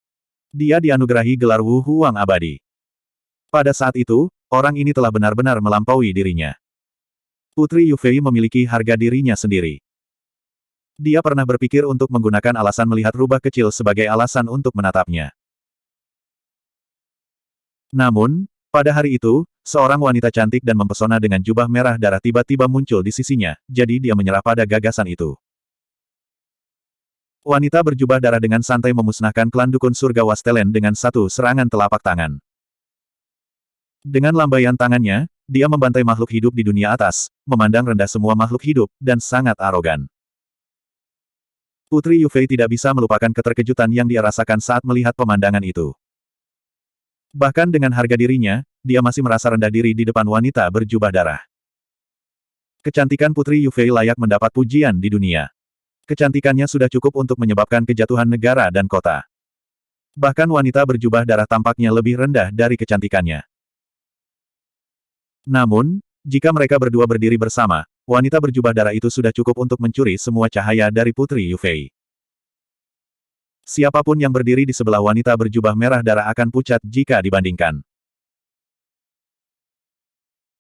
Dia dianugerahi gelar Wu Huang abadi. Pada saat itu, orang ini telah benar-benar melampaui dirinya. Putri Yufei memiliki harga dirinya sendiri. Dia pernah berpikir untuk menggunakan alasan melihat rubah kecil sebagai alasan untuk menatapnya. Namun, pada hari itu, seorang wanita cantik dan mempesona dengan jubah merah darah tiba-tiba muncul di sisinya, jadi dia menyerah pada gagasan itu. Wanita berjubah darah dengan santai memusnahkan klan dukun surga Wastelen dengan satu serangan telapak tangan. Dengan lambaian tangannya, dia membantai makhluk hidup di dunia atas, memandang rendah semua makhluk hidup, dan sangat arogan. Putri Yufei tidak bisa melupakan keterkejutan yang dia rasakan saat melihat pemandangan itu. Bahkan dengan harga dirinya, dia masih merasa rendah diri di depan wanita berjubah darah. Kecantikan Putri Yufei layak mendapat pujian di dunia. Kecantikannya sudah cukup untuk menyebabkan kejatuhan negara dan kota. Bahkan wanita berjubah darah tampaknya lebih rendah dari kecantikannya. Namun, jika mereka berdua berdiri bersama, wanita berjubah darah itu sudah cukup untuk mencuri semua cahaya dari Putri Yufei. Siapapun yang berdiri di sebelah wanita berjubah merah darah akan pucat jika dibandingkan.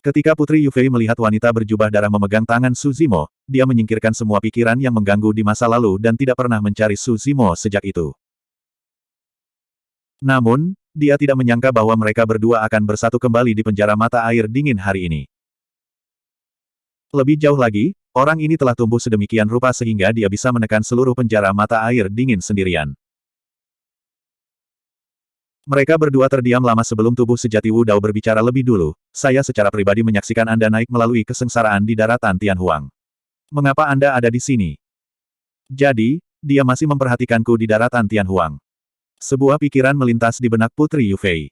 Ketika Putri Yufei melihat wanita berjubah darah memegang tangan Su Zimo, dia menyingkirkan semua pikiran yang mengganggu di masa lalu dan tidak pernah mencari Su Zimo sejak itu. Namun, dia tidak menyangka bahwa mereka berdua akan bersatu kembali di penjara mata air dingin hari ini. Lebih jauh lagi, orang ini telah tumbuh sedemikian rupa sehingga dia bisa menekan seluruh penjara mata air dingin sendirian. Mereka berdua terdiam lama sebelum tubuh sejati Wu Dao berbicara lebih dulu. Saya secara pribadi menyaksikan Anda naik melalui kesengsaraan di daratan Tianhuang. Mengapa Anda ada di sini? Jadi, dia masih memperhatikanku di daratan Tianhuang. Sebuah pikiran melintas di benak Putri Yufei.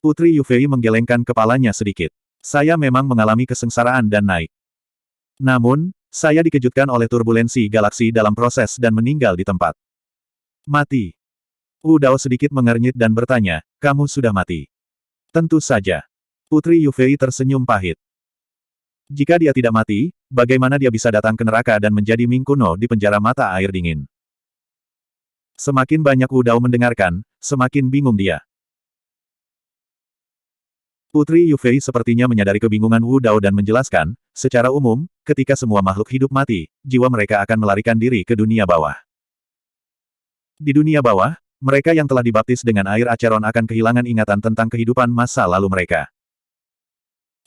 Putri Yufei menggelengkan kepalanya sedikit. Saya memang mengalami kesengsaraan dan naik. Namun, saya dikejutkan oleh turbulensi galaksi dalam proses dan meninggal di tempat. Mati. Wu Dao sedikit mengernyit dan bertanya, kamu sudah mati? Tentu saja. Putri Yufei tersenyum pahit. Jika dia tidak mati, bagaimana dia bisa datang ke neraka dan menjadi Ming kuno di penjara mata air dingin? Semakin banyak Wu Dao mendengarkan, semakin bingung dia. Putri Yufei sepertinya menyadari kebingungan Wu Dao dan menjelaskan, secara umum, ketika semua makhluk hidup mati, jiwa mereka akan melarikan diri ke dunia bawah. Di dunia bawah, mereka yang telah dibaptis dengan air Acheron akan kehilangan ingatan tentang kehidupan masa lalu mereka.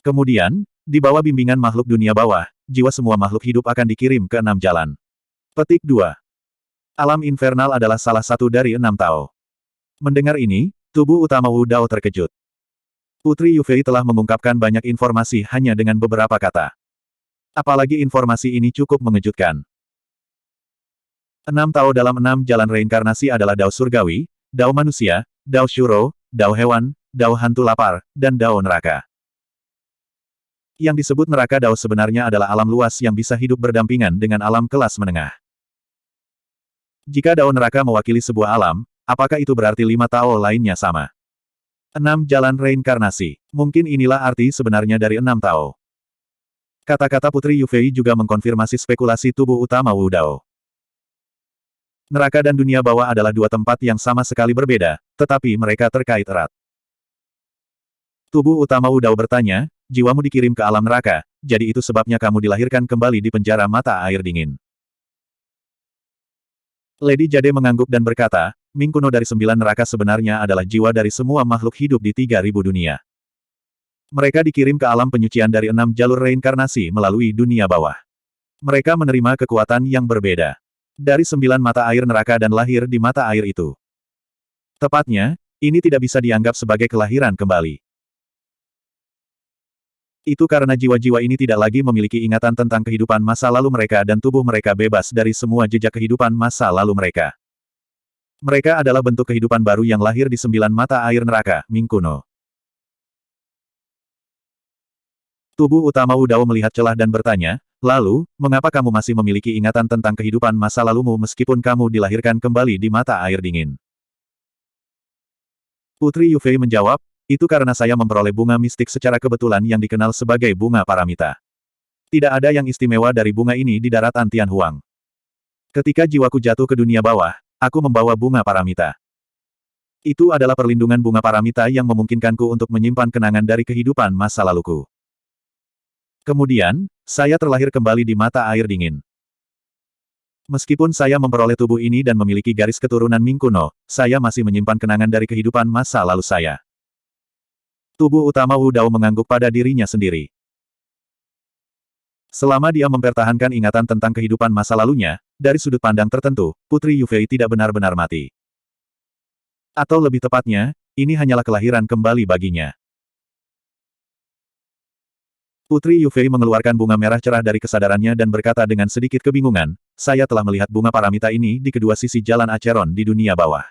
Kemudian, di bawah bimbingan makhluk dunia bawah, jiwa semua makhluk hidup akan dikirim ke 6 jalan. Petik 2. Alam infernal adalah salah satu dari 6 Tao. Mendengar ini, tubuh utama Wu Dao terkejut. Putri Yufei telah mengungkapkan banyak informasi hanya dengan beberapa kata. Apalagi informasi ini cukup mengejutkan. 6 Tao dalam 6 jalan reinkarnasi adalah Dao Surgawi, Dao Manusia, Dao Shuro, Dao Hewan, Dao Hantu Lapar, dan Dao Neraka. Yang disebut neraka Dao sebenarnya adalah alam luas yang bisa hidup berdampingan dengan alam kelas menengah. Jika Dao neraka mewakili sebuah alam, apakah itu berarti 5 Tao lainnya sama? 6 jalan reinkarnasi. Mungkin inilah arti sebenarnya dari 6 Tao. Kata-kata Putri Yufei juga mengkonfirmasi spekulasi tubuh utama Wu Dao. Neraka dan dunia bawah adalah dua tempat yang sama sekali berbeda, tetapi mereka terkait erat. Tubuh utama Wu Dao bertanya, jiwamu dikirim ke alam neraka, jadi itu sebabnya kamu dilahirkan kembali di penjara mata air dingin. Lady Jade mengangguk dan berkata, Ming kuno dari 9 neraka sebenarnya adalah jiwa dari semua makhluk hidup di 3000 dunia. Mereka dikirim ke alam penyucian dari 6 jalur reinkarnasi melalui dunia bawah. Mereka menerima kekuatan yang berbeda. Dari 9 mata air neraka dan lahir di mata air itu. Tepatnya, ini tidak bisa dianggap sebagai kelahiran kembali. Itu karena jiwa-jiwa ini tidak lagi memiliki ingatan tentang kehidupan masa lalu mereka dan tubuh mereka bebas dari semua jejak kehidupan masa lalu mereka. Mereka adalah bentuk kehidupan baru yang lahir di 9 mata air neraka, Ming kuno. Tubuh utama Wu Dao melihat celah dan bertanya, lalu, mengapa kamu masih memiliki ingatan tentang kehidupan masa lalumu meskipun kamu dilahirkan kembali di mata air dingin? Putri Yufei menjawab, itu karena saya memperoleh bunga mistik secara kebetulan yang dikenal sebagai bunga paramita. Tidak ada yang istimewa dari bunga ini di daratan Tianhuang. Ketika jiwaku jatuh ke dunia bawah, aku membawa bunga paramita. Itu adalah perlindungan bunga paramita yang memungkinkanku untuk menyimpan kenangan dari kehidupan masa laluku. Kemudian, saya terlahir kembali di mata air dingin. Meskipun saya memperoleh tubuh ini dan memiliki garis keturunan Ming kuno, saya masih menyimpan kenangan dari kehidupan masa lalu saya. Tubuh utama Wu Dao mengangguk pada dirinya sendiri. Selama dia mempertahankan ingatan tentang kehidupan masa lalunya, dari sudut pandang tertentu, Putri Yufei tidak benar-benar mati. Atau lebih tepatnya, ini hanyalah kelahiran kembali baginya. Putri Yufei mengeluarkan bunga merah cerah dari kesadarannya dan berkata dengan sedikit kebingungan, saya telah melihat bunga paramita ini di kedua sisi jalan Acheron di dunia bawah.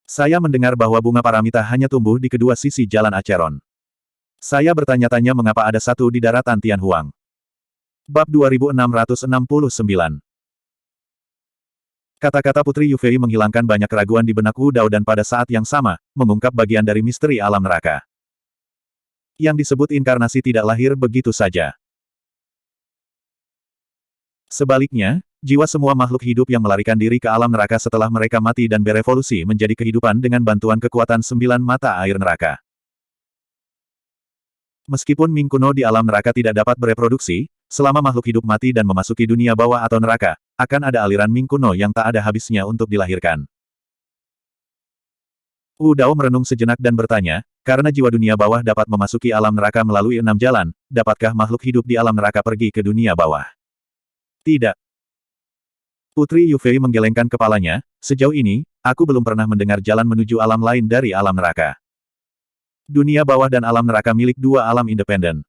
Saya mendengar bahwa bunga paramita hanya tumbuh di kedua sisi jalan Acheron. Saya bertanya-tanya mengapa ada satu di daratan Tianhuang. Bab 2669. Kata-kata Putri Yufei menghilangkan banyak keraguan di benak Wu Dao dan pada saat yang sama, mengungkap bagian dari misteri alam neraka. Yang disebut inkarnasi tidak lahir begitu saja. Sebaliknya, jiwa semua makhluk hidup yang melarikan diri ke alam neraka setelah mereka mati dan berevolusi menjadi kehidupan dengan bantuan kekuatan 9 mata air neraka. Meskipun Ming kuno di alam neraka tidak dapat bereproduksi, selama makhluk hidup mati dan memasuki dunia bawah atau neraka, akan ada aliran Ming kuno yang tak ada habisnya untuk dilahirkan. Wu Dao merenung sejenak dan bertanya, karena jiwa dunia bawah dapat memasuki alam neraka melalui 6 jalan, dapatkah makhluk hidup di alam neraka pergi ke dunia bawah? Tidak. Putri Yufei menggelengkan kepalanya, sejauh ini, aku belum pernah mendengar jalan menuju alam lain dari alam neraka. Dunia bawah dan alam neraka milik dua alam independen.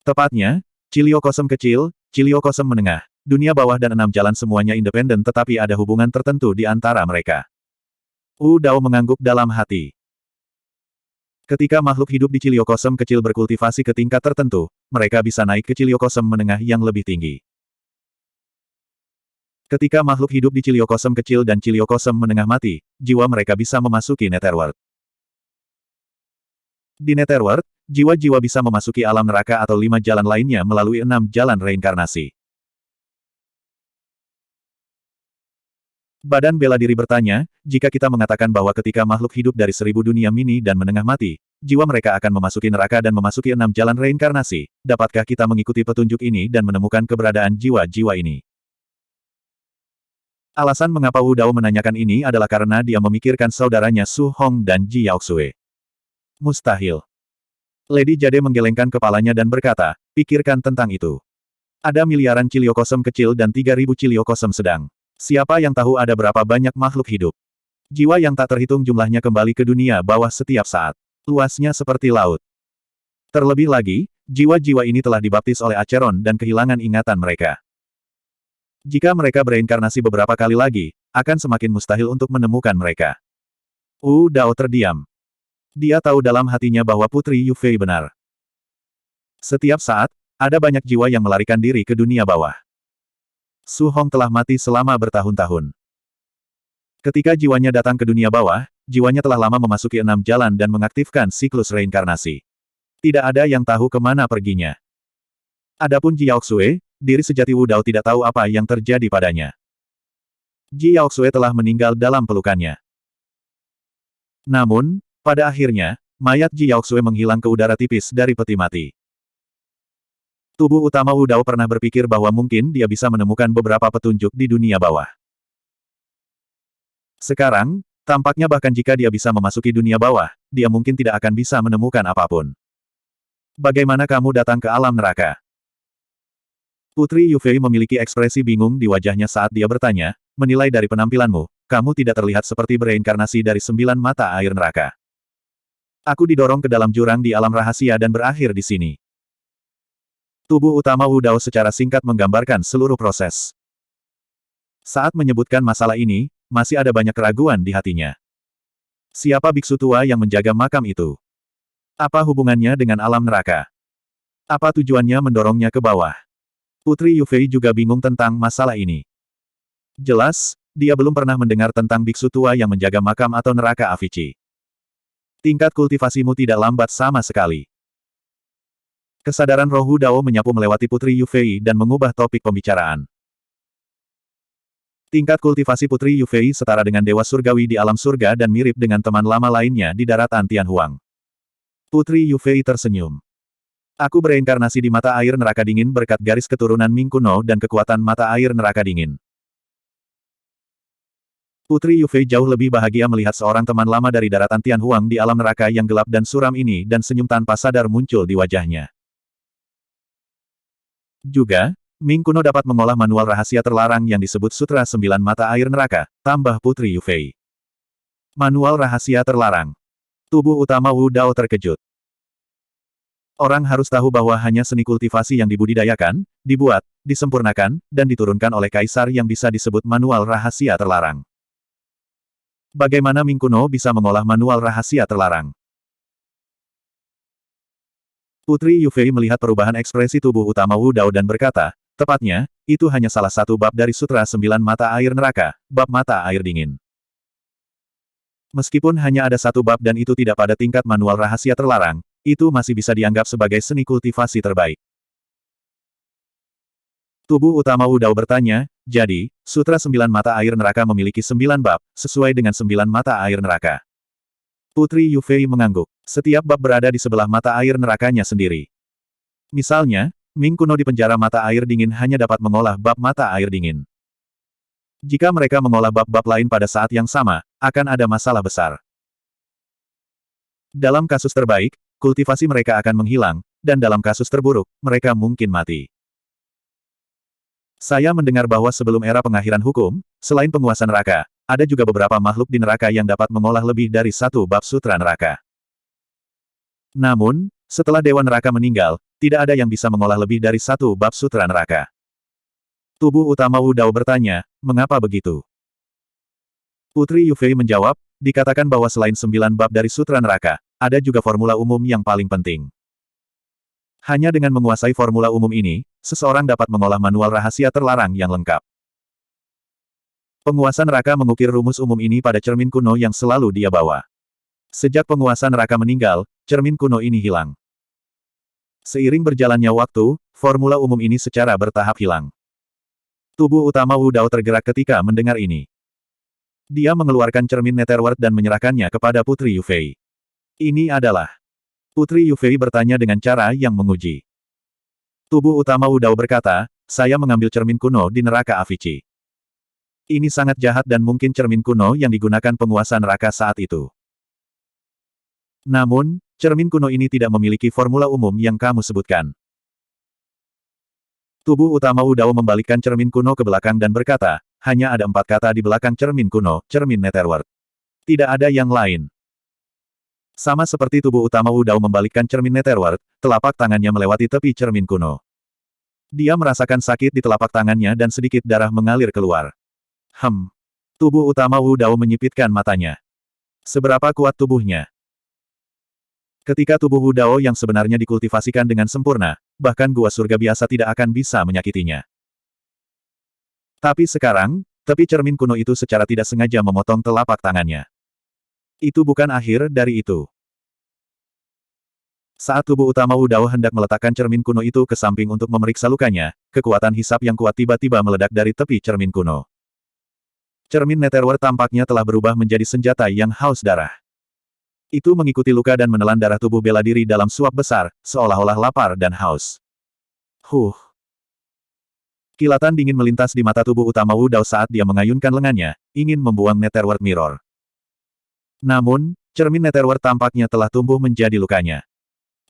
Tepatnya, Cilio Kosem kecil, Cilio Kosem menengah, dunia bawah dan 6 jalan semuanya independen tetapi ada hubungan tertentu di antara mereka. Wu Dao mengangguk dalam hati. Ketika makhluk hidup di Cilio Kosem kecil berkultivasi ke tingkat tertentu, mereka bisa naik ke Cilio Kosem menengah yang lebih tinggi. Ketika makhluk hidup di Cilio Kosem kecil dan Cilio Kosem menengah mati, jiwa mereka bisa memasuki Netherworld. Di Netherworld, jiwa-jiwa bisa memasuki alam neraka atau 5 jalan lainnya melalui 6 jalan reinkarnasi. Badan bela diri bertanya, jika kita mengatakan bahwa ketika makhluk hidup dari 1000 dunia mini dan menengah mati, jiwa mereka akan memasuki neraka dan memasuki 6 jalan reinkarnasi, dapatkah kita mengikuti petunjuk ini dan menemukan keberadaan jiwa-jiwa ini? Alasan mengapa Wu Dao menanyakan ini adalah karena dia memikirkan saudaranya Su Hong dan Ji Yaoxue. Mustahil. Lady Jade menggelengkan kepalanya dan berkata, pikirkan tentang itu. Ada miliaran Cilio Kosem kecil dan 3000 Cilio Kosem sedang. Siapa yang tahu ada berapa banyak makhluk hidup? Jiwa yang tak terhitung jumlahnya kembali ke dunia bawah setiap saat. Luasnya seperti laut. Terlebih lagi, jiwa-jiwa ini telah dibaptis oleh Acheron dan kehilangan ingatan mereka. Jika mereka bereinkarnasi beberapa kali lagi, akan semakin mustahil untuk menemukan mereka. Wu Dao terdiam. Dia tahu dalam hatinya bahwa Putri Yufei benar. Setiap saat, ada banyak jiwa yang melarikan diri ke dunia bawah. Su Hong telah mati selama bertahun-tahun. Ketika jiwanya datang ke dunia bawah, jiwanya telah lama memasuki 6 jalan dan mengaktifkan siklus reinkarnasi. Tidak ada yang tahu kemana perginya. Adapun Ji Yaoxue, diri sejati Wu Dao tidak tahu apa yang terjadi padanya. Ji Yaoxue telah meninggal dalam pelukannya. Namun, pada akhirnya, mayat Ji Yaoxue menghilang ke udara tipis dari peti mati. Tubuh utama Wu Dao pernah berpikir bahwa mungkin dia bisa menemukan beberapa petunjuk di dunia bawah. Sekarang, tampaknya bahkan jika dia bisa memasuki dunia bawah, dia mungkin tidak akan bisa menemukan apapun. Bagaimana kamu datang ke alam neraka? Putri Yufei memiliki ekspresi bingung di wajahnya saat dia bertanya, menilai dari penampilanmu, kamu tidak terlihat seperti bereinkarnasi dari 9 mata air neraka. Aku didorong ke dalam jurang di alam rahasia dan berakhir di sini. Tubuh utama Wu Dao secara singkat menggambarkan seluruh proses. Saat menyebutkan masalah ini, masih ada banyak keraguan di hatinya. Siapa biksu tua yang menjaga makam itu? Apa hubungannya dengan alam neraka? Apa tujuannya mendorongnya ke bawah? Putri Yufei juga bingung tentang masalah ini. Jelas, dia belum pernah mendengar tentang biksu tua yang menjaga makam atau neraka Avici. Tingkat kultivasimu tidak lambat sama sekali. Kesadaran roh Wu Dao menyapu melewati Putri Yufei dan mengubah topik pembicaraan. Tingkat kultivasi Putri Yufei setara dengan Dewa Surgawi di alam surga dan mirip dengan teman lama lainnya di daratan Tianhuang. Putri Yufei tersenyum. Aku bereinkarnasi di mata air neraka dingin berkat garis keturunan Ming kuno dan kekuatan mata air neraka dingin. Putri Yufei jauh lebih bahagia melihat seorang teman lama dari daratan Tianhuang di alam neraka yang gelap dan suram ini dan senyum tanpa sadar muncul di wajahnya. Juga, Ming kuno dapat mengolah manual rahasia terlarang yang disebut Sutra 9 Mata Air Neraka, tambah Putri Yufei. Manual rahasia terlarang. Tubuh utama Wu Dao terkejut. Orang harus tahu bahwa hanya seni kultivasi yang dibudidayakan, dibuat, disempurnakan, dan diturunkan oleh kaisar yang bisa disebut manual rahasia terlarang. Bagaimana Ming kuno bisa mengolah manual rahasia terlarang? Putri Yufei melihat perubahan ekspresi tubuh utama Wu Dao dan berkata, tepatnya, itu hanya salah satu bab dari Sutra 9 Mata Air Neraka, bab mata air dingin. Meskipun hanya ada satu bab dan itu tidak pada tingkat manual rahasia terlarang, itu masih bisa dianggap sebagai seni kultivasi terbaik. Tubuh utama Wu Dao bertanya, jadi, Sutra 9 Mata Air Neraka memiliki 9 bab, sesuai dengan 9 mata air neraka. Putri Yufei mengangguk. Setiap bab berada di sebelah mata air nerakanya sendiri. Misalnya, Ming kuno di penjara mata air dingin hanya dapat mengolah bab mata air dingin. Jika mereka mengolah bab-bab lain pada saat yang sama, akan ada masalah besar. Dalam kasus terbaik, kultivasi mereka akan menghilang, dan dalam kasus terburuk, mereka mungkin mati. Saya mendengar bahwa sebelum era pengakhiran hukum, selain penguasa neraka, ada juga beberapa makhluk di neraka yang dapat mengolah lebih dari satu bab sutra neraka. Namun, setelah Dewa Neraka meninggal, tidak ada yang bisa mengolah lebih dari satu bab sutra neraka. Tubuh utama Wu Dao bertanya, mengapa begitu? Putri Yufei menjawab, dikatakan bahwa selain 9 bab dari sutra neraka, ada juga formula umum yang paling penting. Hanya dengan menguasai formula umum ini, seseorang dapat mengolah manual rahasia terlarang yang lengkap. Penguasa neraka mengukir rumus umum ini pada cermin kuno yang selalu dia bawa. Sejak penguasa neraka meninggal, cermin kuno ini hilang. Seiring berjalannya waktu, formula umum ini secara bertahap hilang. Tubuh utama Wu Dao tergerak ketika mendengar ini. Dia mengeluarkan cermin Netherworld dan menyerahkannya kepada Putri Yufei. Ini adalah... Putri Yufei bertanya dengan cara yang menguji. Tubuh utama Wu Dao berkata, saya mengambil cermin kuno di neraka Avici. Ini sangat jahat dan mungkin cermin kuno yang digunakan penguasa neraka saat itu. Namun, cermin kuno ini tidak memiliki formula umum yang kamu sebutkan. Tubuh utama Wu Dao membalikkan cermin kuno ke belakang dan berkata, hanya ada 4 kata di belakang cermin kuno, cermin Netherworld. Tidak ada yang lain. Sama seperti tubuh utama Wu Dao membalikkan cermin Netherworld, telapak tangannya melewati tepi cermin kuno. Dia merasakan sakit di telapak tangannya dan sedikit darah mengalir keluar. Tubuh utama Wu Dao menyipitkan matanya. Seberapa kuat tubuhnya? Ketika tubuh Wu Dao yang sebenarnya dikultivasikan dengan sempurna, bahkan gua surga biasa tidak akan bisa menyakitinya. Tapi sekarang, tepi cermin kuno itu secara tidak sengaja memotong telapak tangannya. Itu bukan akhir dari itu. Saat tubuh utama Wu Dao hendak meletakkan cermin kuno itu ke samping untuk memeriksa lukanya, kekuatan hisap yang kuat tiba-tiba meledak dari tepi cermin kuno. Cermin Netherworld tampaknya telah berubah menjadi senjata yang haus darah. Itu mengikuti luka dan menelan darah tubuh bela diri dalam suap besar, seolah-olah lapar dan haus. Kilatan dingin melintas di mata tubuh utama Wu Dao saat dia mengayunkan lengannya, ingin membuang Netherworld Mirror. Namun, cermin Netherworld tampaknya telah tumbuh menjadi lukanya.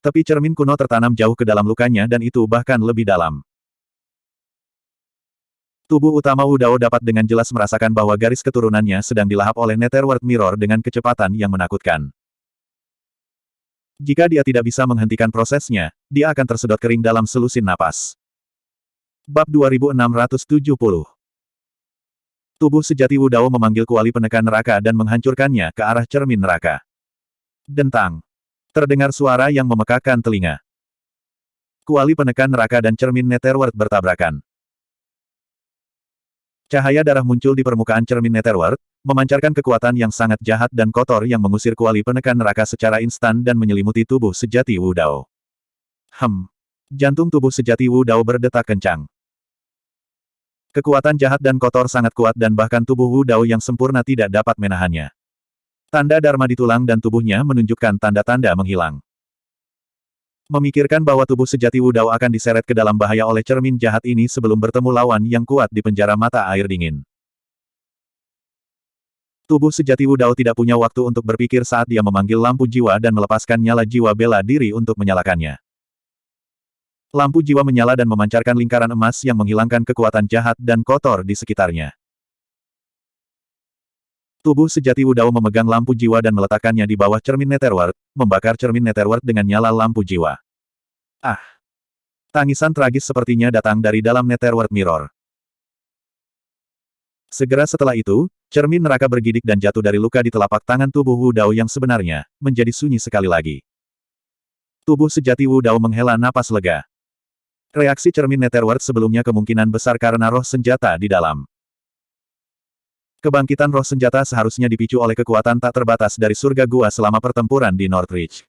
Tepi cermin kuno tertanam jauh ke dalam lukanya dan itu bahkan lebih dalam. Tubuh utama Wu Dao dapat dengan jelas merasakan bahwa garis keturunannya sedang dilahap oleh Netherworld Mirror dengan kecepatan yang menakutkan. Jika dia tidak bisa menghentikan prosesnya, dia akan tersedot kering dalam selusin napas. Bab 2670. Tubuh sejati Wu Dao memanggil kuali penekan neraka dan menghancurkannya ke arah cermin neraka. Dentang. Terdengar suara yang memekakkan telinga. Kuali penekan neraka dan cermin Netherworld bertabrakan. Cahaya darah muncul di permukaan cermin Netherworld, memancarkan kekuatan yang sangat jahat dan kotor yang mengusir kuali penekan neraka secara instan dan menyelimuti tubuh sejati Wu Dao. Jantung tubuh sejati Wu Dao berdetak kencang. Kekuatan jahat dan kotor sangat kuat dan bahkan tubuh Wu Dao yang sempurna tidak dapat menahannya. Tanda Dharma di tulang dan tubuhnya menunjukkan tanda-tanda menghilang. Memikirkan bahwa tubuh sejati Wu Dao akan diseret ke dalam bahaya oleh cermin jahat ini sebelum bertemu lawan yang kuat di penjara mata air dingin. Tubuh sejati Wu Dao tidak punya waktu untuk berpikir saat dia memanggil lampu jiwa dan melepaskan nyala jiwa bela diri untuk menyalakannya. Lampu jiwa menyala dan memancarkan lingkaran emas yang menghilangkan kekuatan jahat dan kotor di sekitarnya. Tubuh sejati Wu Dao memegang lampu jiwa dan meletakkannya di bawah cermin Netherworld, membakar cermin Netherworld dengan nyala lampu jiwa. Ah! Tangisan tragis sepertinya datang dari dalam Netherworld Mirror. Segera setelah itu, cermin neraka bergidik dan jatuh dari luka di telapak tangan tubuh Wu Dao yang sebenarnya, menjadi sunyi sekali lagi. Tubuh sejati Wu Dao menghela napas lega. Reaksi cermin Netherworld sebelumnya kemungkinan besar karena roh senjata di dalam. Kebangkitan roh senjata seharusnya dipicu oleh kekuatan tak terbatas dari surga gua selama pertempuran di Northridge.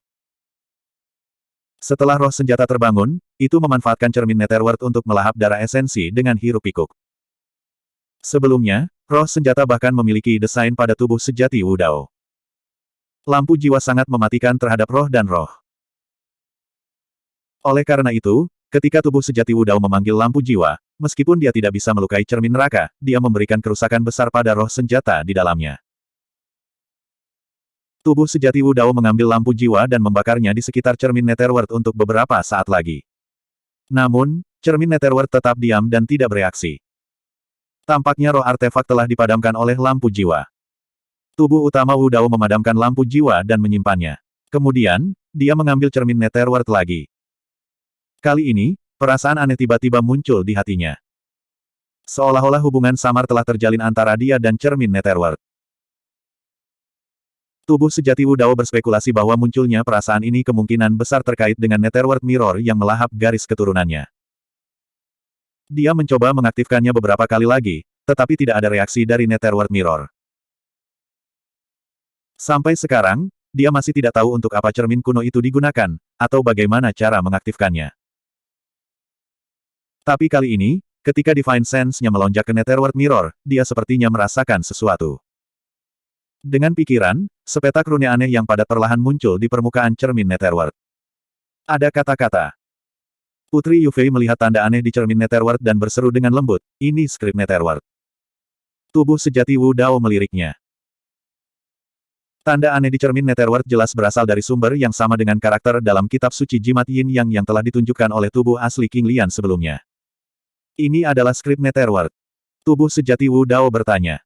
Setelah roh senjata terbangun, itu memanfaatkan cermin Netherworld untuk melahap darah esensi dengan hiruk-pikuk. Sebelumnya, roh senjata bahkan memiliki desain pada tubuh sejati Wu Dao. Lampu jiwa sangat mematikan terhadap roh dan roh. Oleh karena itu, ketika tubuh sejati Wu Dao memanggil lampu jiwa, meskipun dia tidak bisa melukai cermin neraka, dia memberikan kerusakan besar pada roh senjata di dalamnya. Tubuh sejati Wu Dao mengambil lampu jiwa dan membakarnya di sekitar cermin Netherworld untuk beberapa saat lagi. Namun, cermin Netherworld tetap diam dan tidak bereaksi. Tampaknya roh artefak telah dipadamkan oleh lampu jiwa. Tubuh utama Wu Dao memadamkan lampu jiwa dan menyimpannya. Kemudian, dia mengambil cermin Netherworld lagi. Kali ini, perasaan aneh tiba-tiba muncul di hatinya. Seolah-olah hubungan samar telah terjalin antara dia dan cermin Netherworld. Tubuh sejati Wu Dao berspekulasi bahwa munculnya perasaan ini kemungkinan besar terkait dengan Netherworld Mirror yang melahap garis keturunannya. Dia mencoba mengaktifkannya beberapa kali lagi, tetapi tidak ada reaksi dari Netherworld Mirror. Sampai sekarang, dia masih tidak tahu untuk apa cermin kuno itu digunakan, atau bagaimana cara mengaktifkannya. Tapi kali ini, ketika Divine Sense-nya melonjak ke Netherworld Mirror, dia sepertinya merasakan sesuatu. Dengan pikiran, sepetak rune aneh yang padat perlahan muncul di permukaan cermin Netherworld. Ada kata-kata. Putri Yufei melihat tanda aneh di cermin Netherworld dan berseru dengan lembut, ini skrip Netherworld. Tubuh sejati Wu Dao meliriknya. Tanda aneh di cermin Netherworld jelas berasal dari sumber yang sama dengan karakter dalam kitab suci jimat Yin yang telah ditunjukkan oleh tubuh asli King Lian sebelumnya. Ini adalah skrip Netherworld. Tubuh sejati Wu Dao bertanya.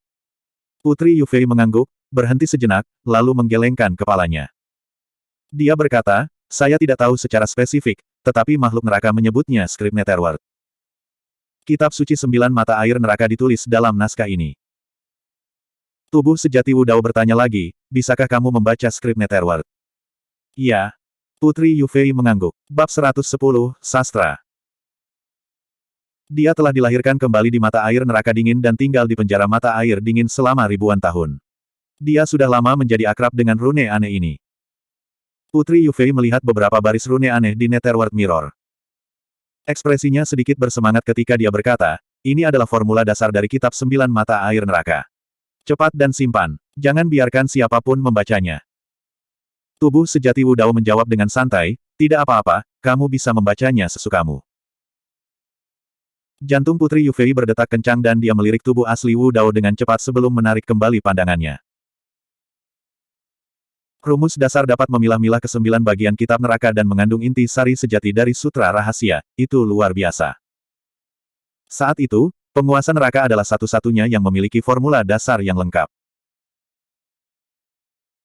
Putri Yufei mengangguk, berhenti sejenak, lalu menggelengkan kepalanya. Dia berkata, saya tidak tahu secara spesifik, tetapi makhluk neraka menyebutnya skrip Netherworld. Kitab suci 9 mata air neraka ditulis dalam naskah ini. Tubuh sejati Wu Dao bertanya lagi, bisakah kamu membaca skrip Netherworld? Iya. Putri Yufei mengangguk. Bab 110, Sastra. Dia telah dilahirkan kembali di mata air neraka dingin dan tinggal di penjara mata air dingin selama ribuan tahun. Dia sudah lama menjadi akrab dengan rune aneh ini. Putri Yufei melihat beberapa baris rune aneh di Netherworld Mirror. Ekspresinya sedikit bersemangat ketika dia berkata, ini adalah formula dasar dari kitab 9 mata air neraka. Cepat dan simpan. Jangan biarkan siapapun membacanya. Tubuh sejati Wu Dao menjawab dengan santai, tidak apa-apa, kamu bisa membacanya sesukamu. Jantung Putri Yufei berdetak kencang dan dia melirik tubuh asli Wu Dao dengan cepat sebelum menarik kembali pandangannya. Rumus dasar dapat memilah-milah ke-9 bagian kitab neraka dan mengandung inti sari sejati dari sutra rahasia, itu luar biasa. Saat itu, penguasa neraka adalah satu-satunya yang memiliki formula dasar yang lengkap.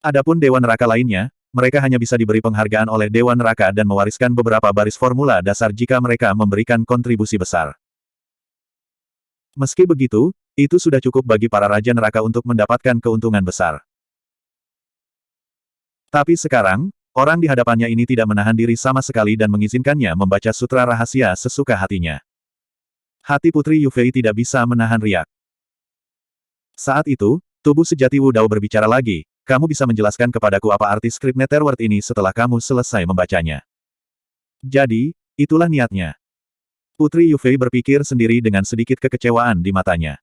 Adapun dewa neraka lainnya, mereka hanya bisa diberi penghargaan oleh Dewa Neraka dan mewariskan beberapa baris formula dasar jika mereka memberikan kontribusi besar. Meski begitu, itu sudah cukup bagi para Raja Neraka untuk mendapatkan keuntungan besar. Tapi sekarang, orang di hadapannya ini tidak menahan diri sama sekali dan mengizinkannya membaca sutra rahasia sesuka hatinya. Hati Putri Yufei tidak bisa menahan riak. Saat itu, tubuh sejati Wu Dao berbicara lagi, kamu bisa menjelaskan kepadaku apa arti skrip Netherworld ini setelah kamu selesai membacanya. Jadi, itulah niatnya. Putri Yufei berpikir sendiri dengan sedikit kekecewaan di matanya.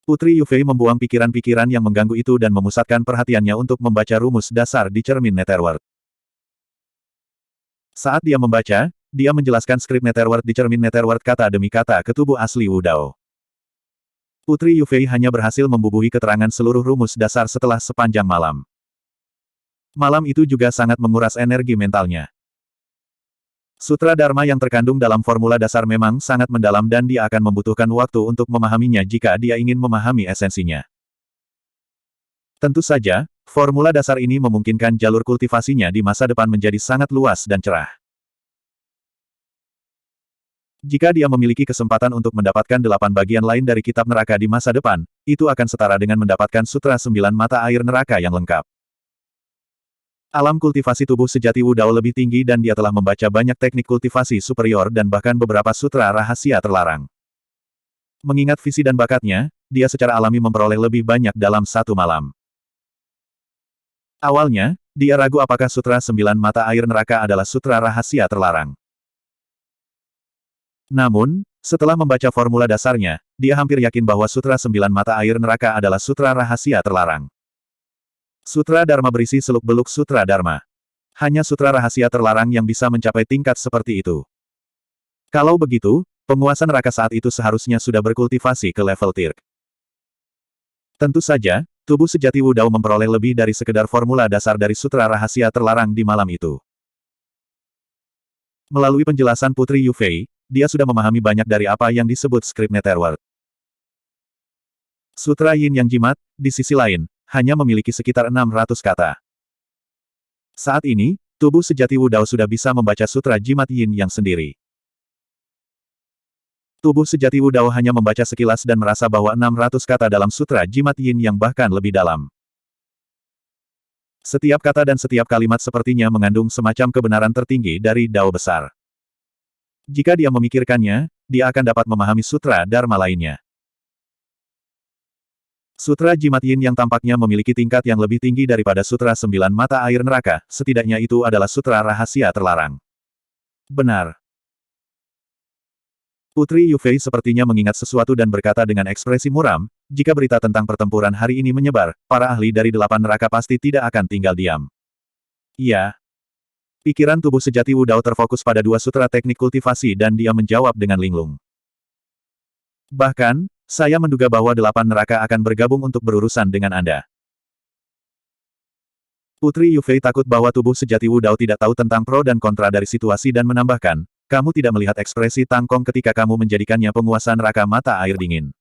Putri Yufei membuang pikiran-pikiran yang mengganggu itu dan memusatkan perhatiannya untuk membaca rumus dasar di cermin Netherworld. Saat dia membaca, dia menjelaskan skrip Netherworld di cermin Netherworld kata demi kata ke tubuh asli Wu Dao. Putri Yufei hanya berhasil membubuhi keterangan seluruh rumus dasar setelah sepanjang malam. Malam itu juga sangat menguras energi mentalnya. Sutra Dharma yang terkandung dalam formula dasar memang sangat mendalam dan dia akan membutuhkan waktu untuk memahaminya jika dia ingin memahami esensinya. Tentu saja, formula dasar ini memungkinkan jalur kultivasinya di masa depan menjadi sangat luas dan cerah. Jika dia memiliki kesempatan untuk mendapatkan 8 bagian lain dari kitab neraka di masa depan, itu akan setara dengan mendapatkan Sutra 9 Mata Air Neraka yang lengkap. Alam kultivasi tubuh sejati Wu Dao lebih tinggi dan dia telah membaca banyak teknik kultivasi superior dan bahkan beberapa sutra rahasia terlarang. Mengingat visi dan bakatnya, dia secara alami memperoleh lebih banyak dalam satu malam. Awalnya, dia ragu apakah Sutra 9 Mata Air Neraka adalah sutra rahasia terlarang. Namun, setelah membaca formula dasarnya, dia hampir yakin bahwa Sutra 9 Mata Air Neraka adalah sutra rahasia terlarang. Sutra Dharma berisi seluk-beluk Sutra Dharma. Hanya sutra rahasia terlarang yang bisa mencapai tingkat seperti itu. Kalau begitu, penguasa neraka saat itu seharusnya sudah berkultivasi ke level Tirk. Tentu saja, tubuh sejati Wu Dao memperoleh lebih dari sekedar formula dasar dari sutra rahasia terlarang di malam itu. Melalui penjelasan Putri Yufei, dia sudah memahami banyak dari apa yang disebut skrip Netherworld. Sutra Yin Yang Jimat, di sisi lain, hanya memiliki sekitar 600 kata. Saat ini, tubuh sejati Wu Dao sudah bisa membaca Sutra Jimat Yin Yang sendiri. Tubuh sejati Wu Dao hanya membaca sekilas dan merasa bahwa 600 kata dalam Sutra Jimat Yin Yang bahkan lebih dalam. Setiap kata dan setiap kalimat sepertinya mengandung semacam kebenaran tertinggi dari Dao besar. Jika dia memikirkannya, dia akan dapat memahami Sutra Dharma lainnya. Sutra Jimat Yin yang tampaknya memiliki tingkat yang lebih tinggi daripada Sutra 9 Mata Air Neraka, setidaknya itu adalah sutra rahasia terlarang. Benar. Putri Yufei sepertinya mengingat sesuatu dan berkata dengan ekspresi muram, jika berita tentang pertempuran hari ini menyebar, para ahli dari 8 neraka pasti tidak akan tinggal diam. Iya. Pikiran tubuh sejati Wu Dao terfokus pada 2 sutra teknik kultivasi dan dia menjawab dengan linglung. Bahkan, saya menduga bahwa 8 neraka akan bergabung untuk berurusan dengan Anda. Putri Yufei takut bahwa tubuh sejati Wu Dao tidak tahu tentang pro dan kontra dari situasi dan menambahkan, kamu tidak melihat ekspresi Tang Kong ketika kamu menjadikannya penguasa neraka mata air dingin.